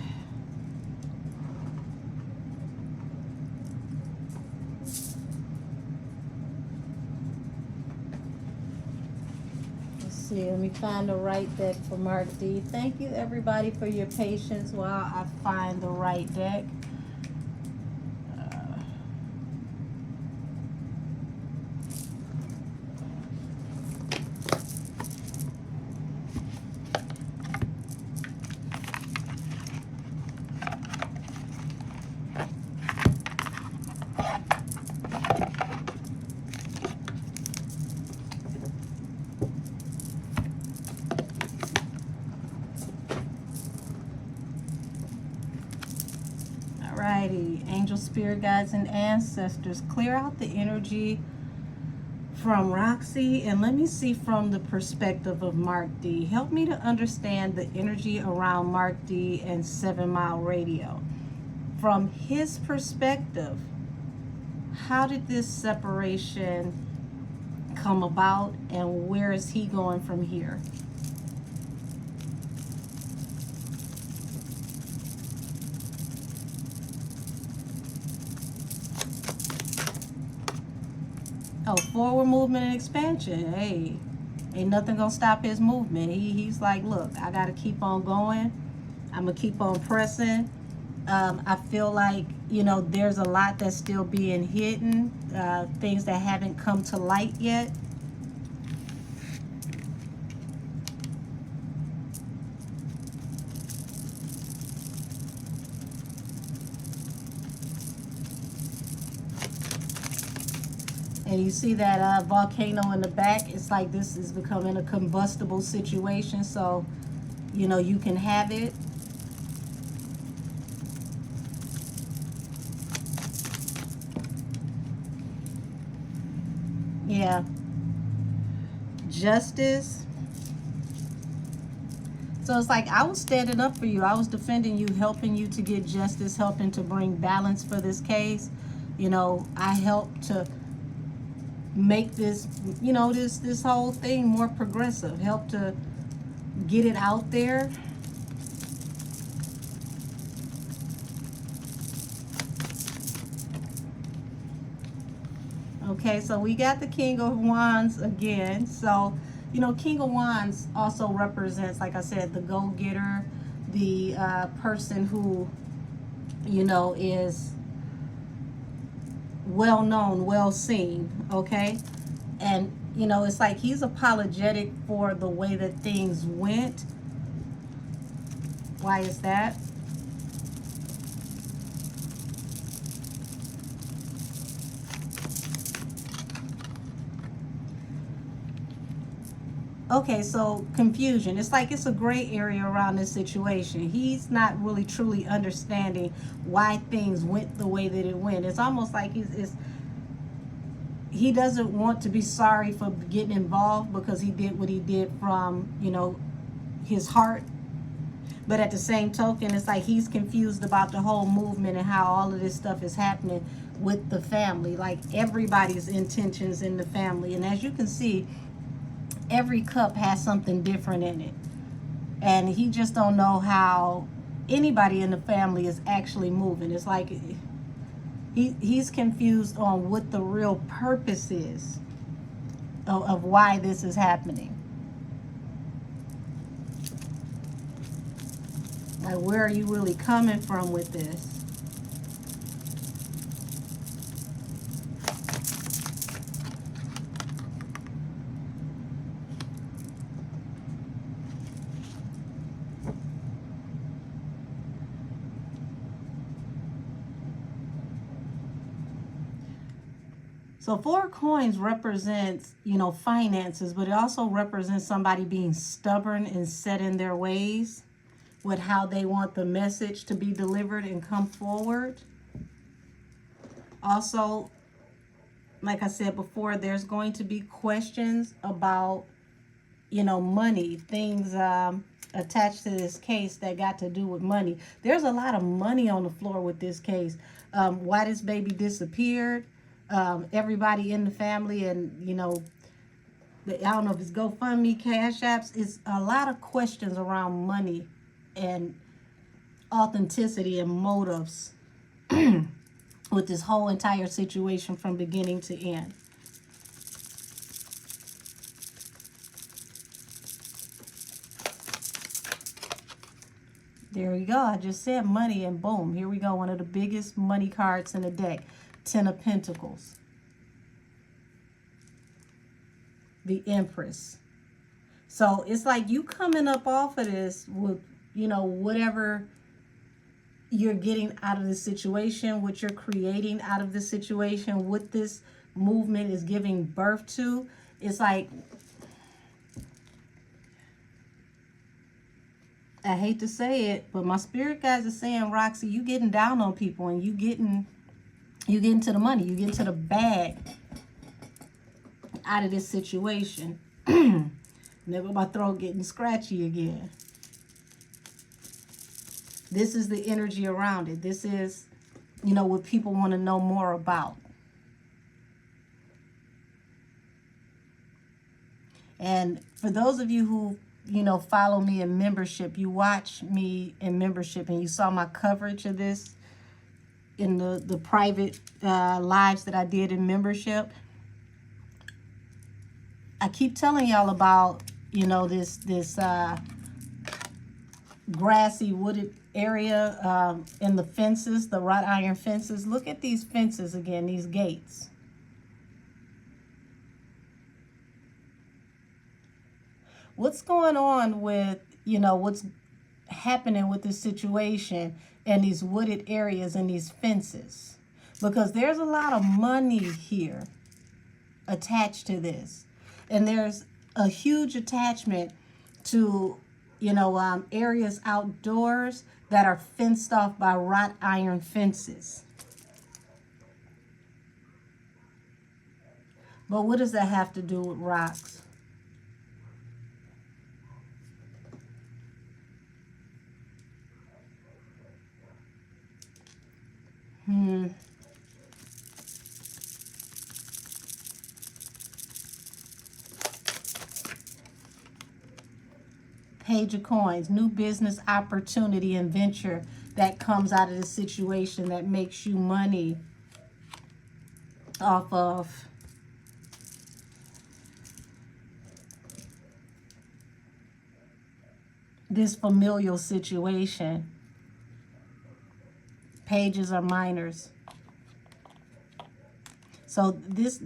See, let me find the right deck for Mark D. Thank you, everybody, for your patience while I find the right deck. spirit guides and ancestors, clear out the energy from Roxy, and let me see from the perspective of Mark D. Help me to understand the energy around Mark D and 7 Mile Radio. From his perspective, how did this separation come about, and where is he going from here? Oh, forward movement and expansion. Hey, ain't nothing gonna stop his movement. He's like, look, I gotta keep on going. I'm gonna keep on pressing. I feel like, you know, there's a lot that's still being hidden, things that haven't come to light yet. And you see that volcano in the back. It's like this is becoming a combustible situation, so, you know, you can have it. Yeah. Justice. So it's like I was standing up for you. I was defending you, helping you to get justice, helping to bring balance for this case. You know, I helped to make this, you know, this whole thing more progressive, help to get it out there. Okay, so we got the King of Wands again. So, you know, King of Wands also represents, like I said, the go-getter, the person who, you know, is well known, well seen, okay? And, you know, it's like he's apologetic for the way that things went. Why is that? Okay, so confusion. It's like it's a gray area around this situation. He's not really truly understanding why things went the way that it went. It's almost like he doesn't want to be sorry for getting involved because he did what he did from, you know, his heart. But at the same token, it's like he's confused about the whole movement and how all of this stuff is happening with the family, like everybody's intentions in the family. And as you can see, every cup has something different in it, and he just don't know how anybody in the family is actually moving. It's like he's confused on what the real purpose is of why this is happening. Like, where are you really coming from with this? So 4 coins represents, you know, finances, but it also represents somebody being stubborn and set in their ways with how they want the message to be delivered and come forward. Also, like I said before, there's going to be questions about, you know, money, things attached to this case that got to do with money. There's a lot of money on the floor with this case. Why this baby disappeared. Everybody in the family, and, you know, I don't know if it's GoFundMe, Cash Apps. It's a lot of questions around money and authenticity and motives with this whole entire situation from beginning to end. There we go. I just said money, and boom, here we go. One of the biggest money cards in the deck. 10 of Pentacles. The Empress. So it's like you coming up off of this with, you know, whatever you're getting out of the situation, what you're creating out of the situation, what this movement is giving birth to. It's like, I hate to say it, but my spirit guys are saying, Roxy, you getting down on people, and you getting You get into the money. You get into the bag out of this situation. There go my throat getting scratchy again. This is the energy around it. This is, you know, what people want to know more about. And for those of you who, you know, follow me in membership, you watch me in membership, and you saw my coverage of this in the private lives that I did in membership. I keep telling y'all about, you know, this grassy wooded area in the fences, the wrought iron fences. Look at these fences again, these gates. What's going on with, you know, what's happening with this situation and these wooded areas and these fences? Because there's a lot of money here attached to this. And there's a huge attachment to, you know, areas outdoors that are fenced off by wrought iron fences. But what does that have to do with rocks? Page of Coins, new business opportunity and venture that comes out of the situation that makes you money off of this familial situation. Pages are minors. So this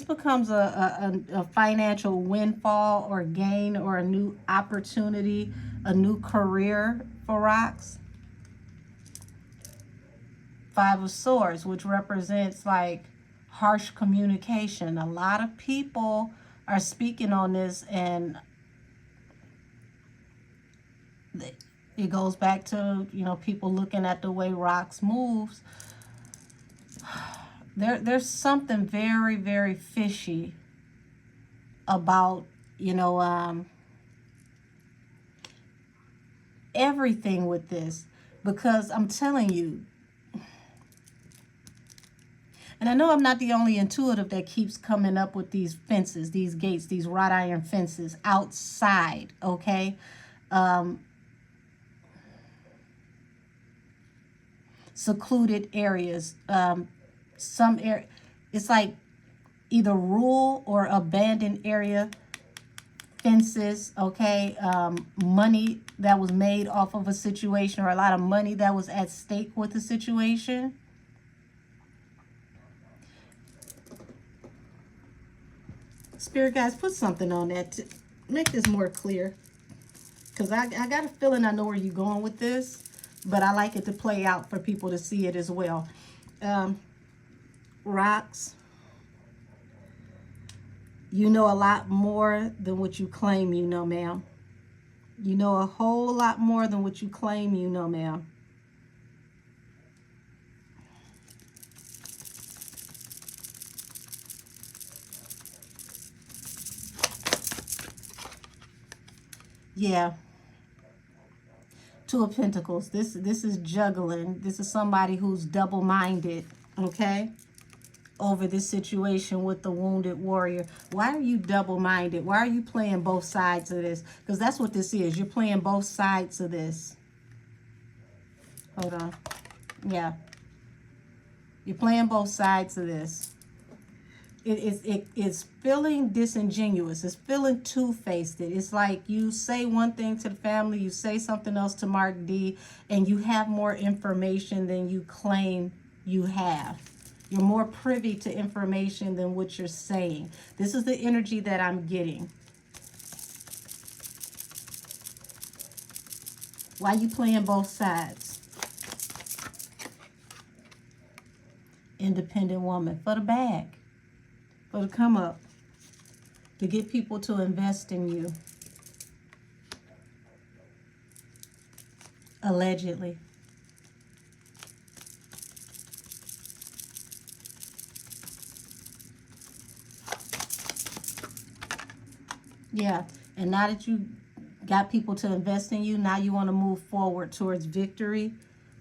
becomes a financial windfall or gain or a new opportunity, a new career for rocks. Five of Swords, which represents like harsh communication. A lot of people are speaking on this, and it goes back to, you know, people looking at the way rocks moves. There's something very, very fishy about, you know, everything with this, because I'm telling you, and I know I'm not the only intuitive that keeps coming up with these fences, these gates, these wrought iron fences outside, okay? Secluded areas, some area, it's like either rural or abandoned area fences, okay? Money that was made off of a situation, or a lot of money that was at stake with the situation. Spirit guys, put something on that to make this more clear, because I got a feeling I know where you're going with this, but I like it to play out for people to see it as well. Rocks, you know a lot more than what you claim you know, ma'am. You know a whole lot more than what you claim you know, ma'am. Yeah. Two of Pentacles. This is juggling. This is somebody who's double-minded, okay, over this situation with the wounded warrior. Why are you double-minded? Why are you playing both sides of this? Because that's what this is. You're playing both sides of this. Hold on. Yeah. You're playing both sides of this. It's feeling disingenuous. It's feeling two-faced. It's like you say one thing to the family, you say something else to Mark D, and you have more information than you claim you have. You're more privy to information than what you're saying. This is the energy that I'm getting. Why you playing both sides? Independent woman. For the bag. For the come up. To get people to invest in you. Allegedly. Yeah. And now that you got people to invest in you, now you want to move forward towards victory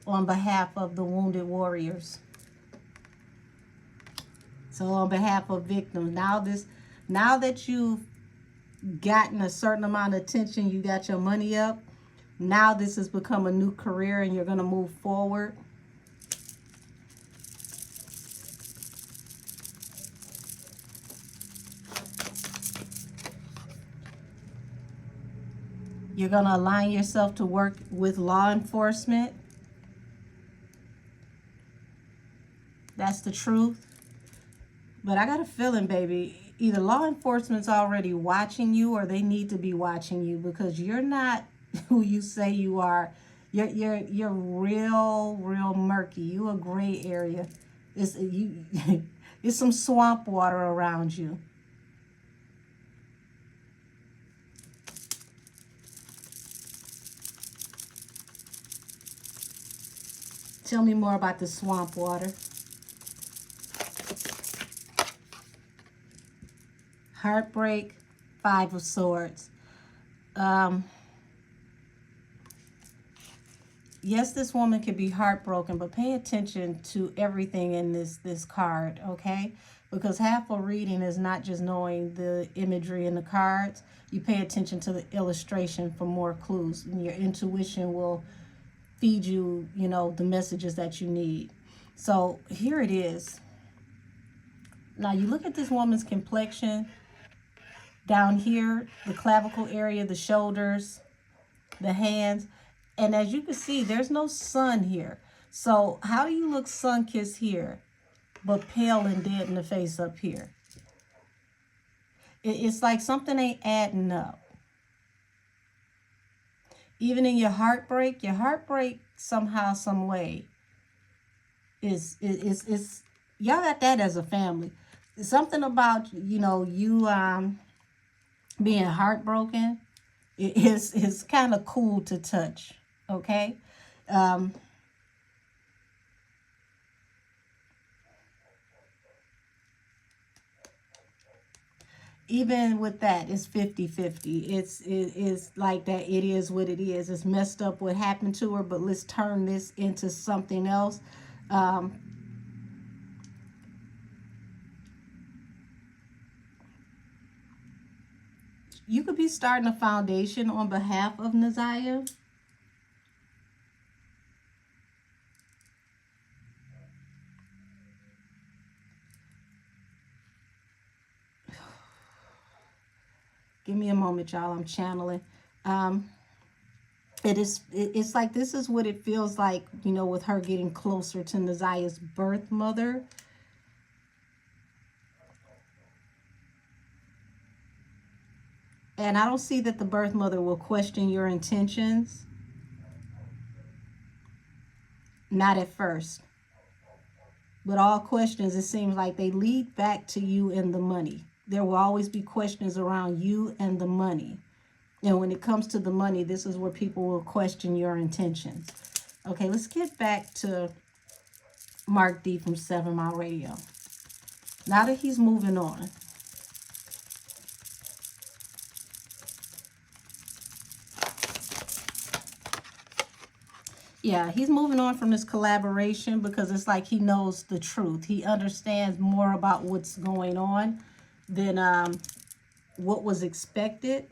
on behalf of the wounded warriors. So on behalf of victims, now that you've gotten a certain amount of attention, you got your money up, now this has become a new career and you're going to move forward. You're going to align yourself to work with law enforcement. That's the truth. But I got a feeling, baby, either law enforcement's already watching you or they need to be watching you, because you're not who you say you are. You're real murky. You a gray area. It's some swamp water around you. Tell me more about the swamp water. Heartbreak, 5 of Swords. Yes, this woman could be heartbroken, but pay attention to everything in this card, okay? Because half a reading is not just knowing the imagery in the cards. You pay attention to the illustration for more clues, and your intuition will feed you, the messages that you need. So here it is. Now you look at this woman's complexion. Down here, the clavicle area, the shoulders, the hands. And as you can see, there's no sun here. So how do you look sun-kissed here, but pale and dead in the face up here? It's like something ain't adding up. Even in your heartbreak somehow, some way is y'all got that as a family. Something about, you being heartbroken is kind of cool to touch, okay? Even with that, it's 50-50. It's like that. It is what it is. It's messed up what happened to her, but let's turn this into something else. You could be starting a foundation on behalf of Naziah. Give me a moment, y'all. I'm channeling. It's like this is what it feels like, with her getting closer to Naziah's birth mother. And I don't see that the birth mother will question your intentions. Not at first. But all questions, it seems like they lead back to you and the money. There will always be questions around you and the money. And when it comes to the money, this is where people will question your intentions. Okay, let's get back to Mark D from 7MileRadio. Now that he's moving on. Yeah, he's moving on from this collaboration because it's like he knows the truth. He understands more about what's going on than what was expected.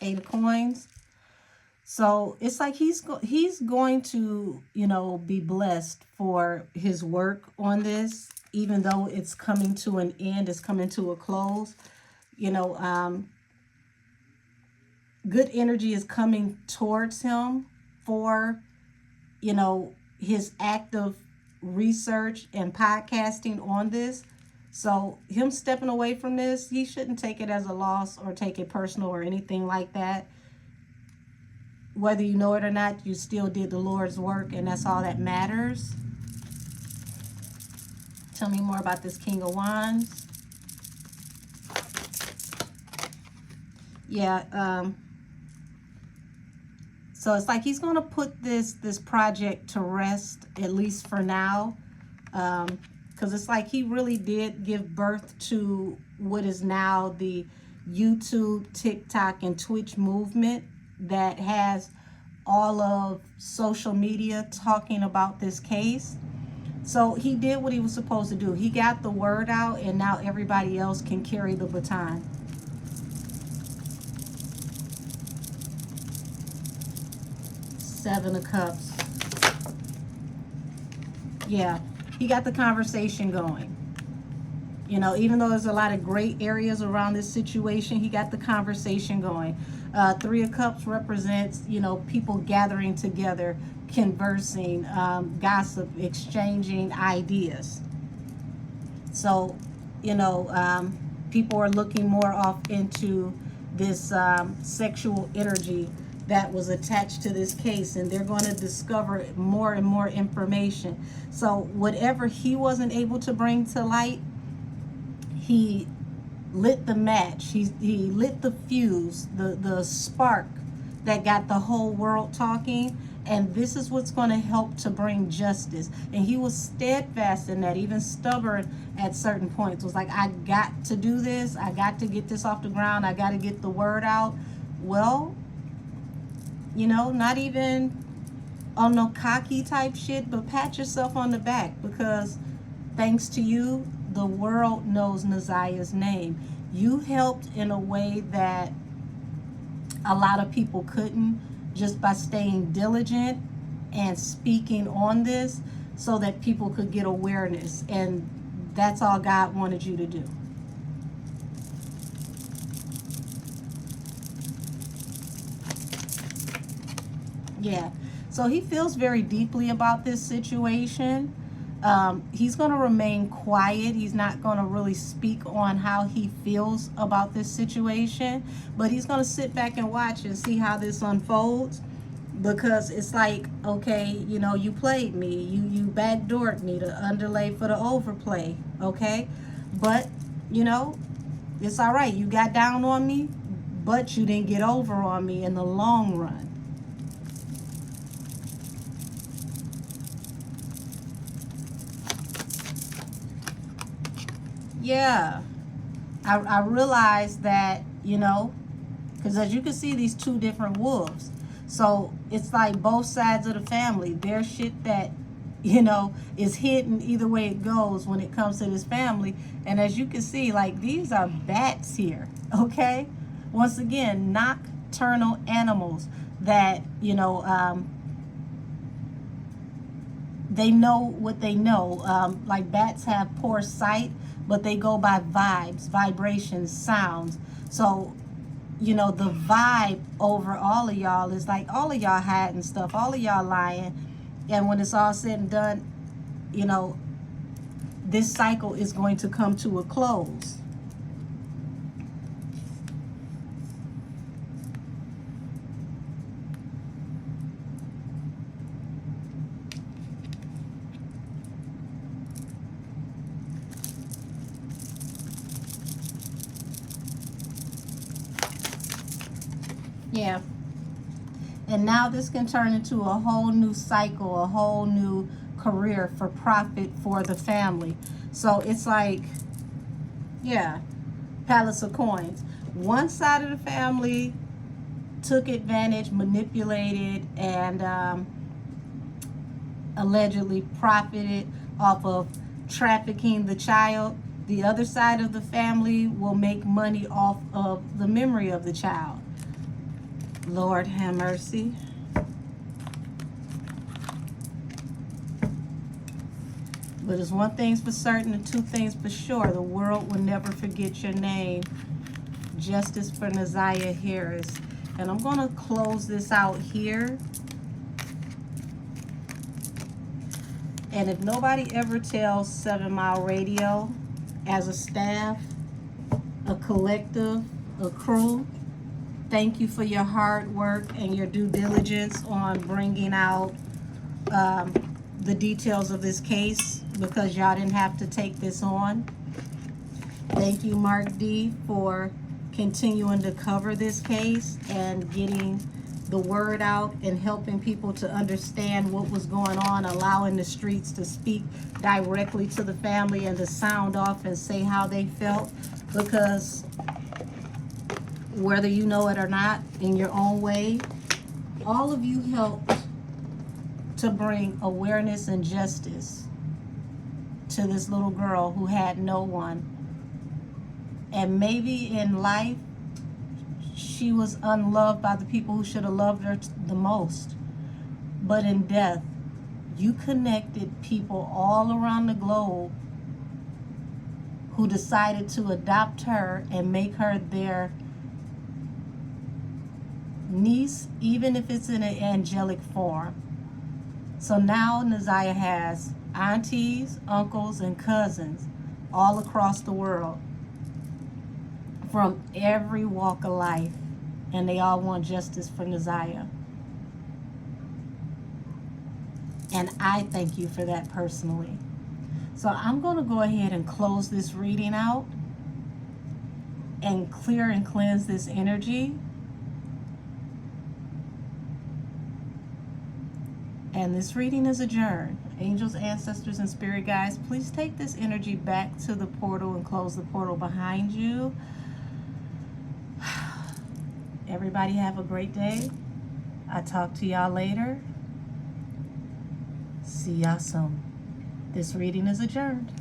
Eight of Coins. So it's like he's going to, be blessed for his work on this, even though it's coming to an end, it's coming to a close. Good energy is coming towards him for, his active research and podcasting on this. So him stepping away from this, he shouldn't take it as a loss or take it personal or anything like that. Whether you know it or not, you still did the Lord's work, and that's all that matters. Tell me more about this King of Wands. So it's like he's going to put this project to rest, at least for now, because it's like he really did give birth to what is now the YouTube, TikTok, and Twitch movement that has all of social media talking about this case. So he did what he was supposed to do. He got the word out, and now everybody else can carry the baton. Seven of Cups. Yeah, he got the conversation going. You know, even though there's a lot of gray areas around this situation, he got the conversation going. Three of Cups represents, you know, people gathering together, conversing, gossip, exchanging ideas. So, you know, people are looking more off into this sexual energy that was attached to this case, and they're going to discover more and more information. So whatever he wasn't able to bring to light, he lit the match. He lit the fuse, the spark that got the whole world talking. And this is what's going to help to bring justice. And he was steadfast in that, even stubborn at certain points. It was like, I got to do this. I got to get this off the ground. I got to get the word out. Well, you know, not even on no cocky type shit, but pat yourself on the back, because thanks to you, the world knows Naziah's name. You helped in a way that a lot of people couldn't, just by staying diligent and speaking on this so that people could get awareness. And that's all God wanted you to do. Yeah, so he feels very deeply about this situation. He's going to remain quiet. He's not going to really speak on how he feels about this situation, but he's going to sit back and watch and see how this unfolds, because it's like, okay, you know, you played me, you backdoored me to underlay for the overplay, okay? But, you know, it's all right. You got down on me, but you didn't get over on me in the long run. Yeah, I realized that, you know, because as you can see, these two different wolves. So it's like both sides of the family. There's shit that, you know, is hidden either way it goes when it comes to this family. And as you can see, like, these are bats here, okay? Once again, nocturnal animals that, you know, they know what they know. Like bats have poor sight, but they go by vibes, vibrations, sounds. So, you know, the vibe over all of y'all is like all of y'all hiding stuff, all of y'all lying. And when it's all said and done, you know, this cycle is going to come to a close. Yeah. And now this can turn into a whole new cycle, a whole new career for profit for the family. So it's like, yeah, Palace of Coins. One side of the family took advantage, manipulated, and allegedly profited off of trafficking the child. The other side of the family will make money off of the memory of the child. Lord have mercy. But there's one thing's for certain and two things for sure. The world will never forget your name. Justice for Naziah Harris. And I'm going to close this out here. And if nobody ever tells 7 Mile Radio as a staff, a collective, a crew, thank you for your hard work and your due diligence on bringing out the details of this case, because y'all didn't have to take this on. Thank you, Mark D, for continuing to cover this case and getting the word out and helping people to understand what was going on, allowing the streets to speak directly to the family and to sound off and say how they felt, because whether you know it or not, in your own way, all of you helped to bring awareness and justice to this little girl who had no one. And maybe in life, she was unloved by the people who should have loved her the most. But in death, you connected people all around the globe who decided to adopt her and make her their niece, even if it's in an angelic form. So now Naziah has aunties, uncles, and cousins all across the world from every walk of life, and they all want justice for Naziah. And I thank you for that personally. So I'm going to go ahead and close this reading out and clear and cleanse this energy. And this reading is adjourned. Angels, ancestors, and spirit guides, please take this energy back to the portal and close the portal behind you. Everybody have a great day. I'll talk to y'all later. See y'all soon. This reading is adjourned.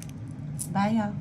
Bye, y'all.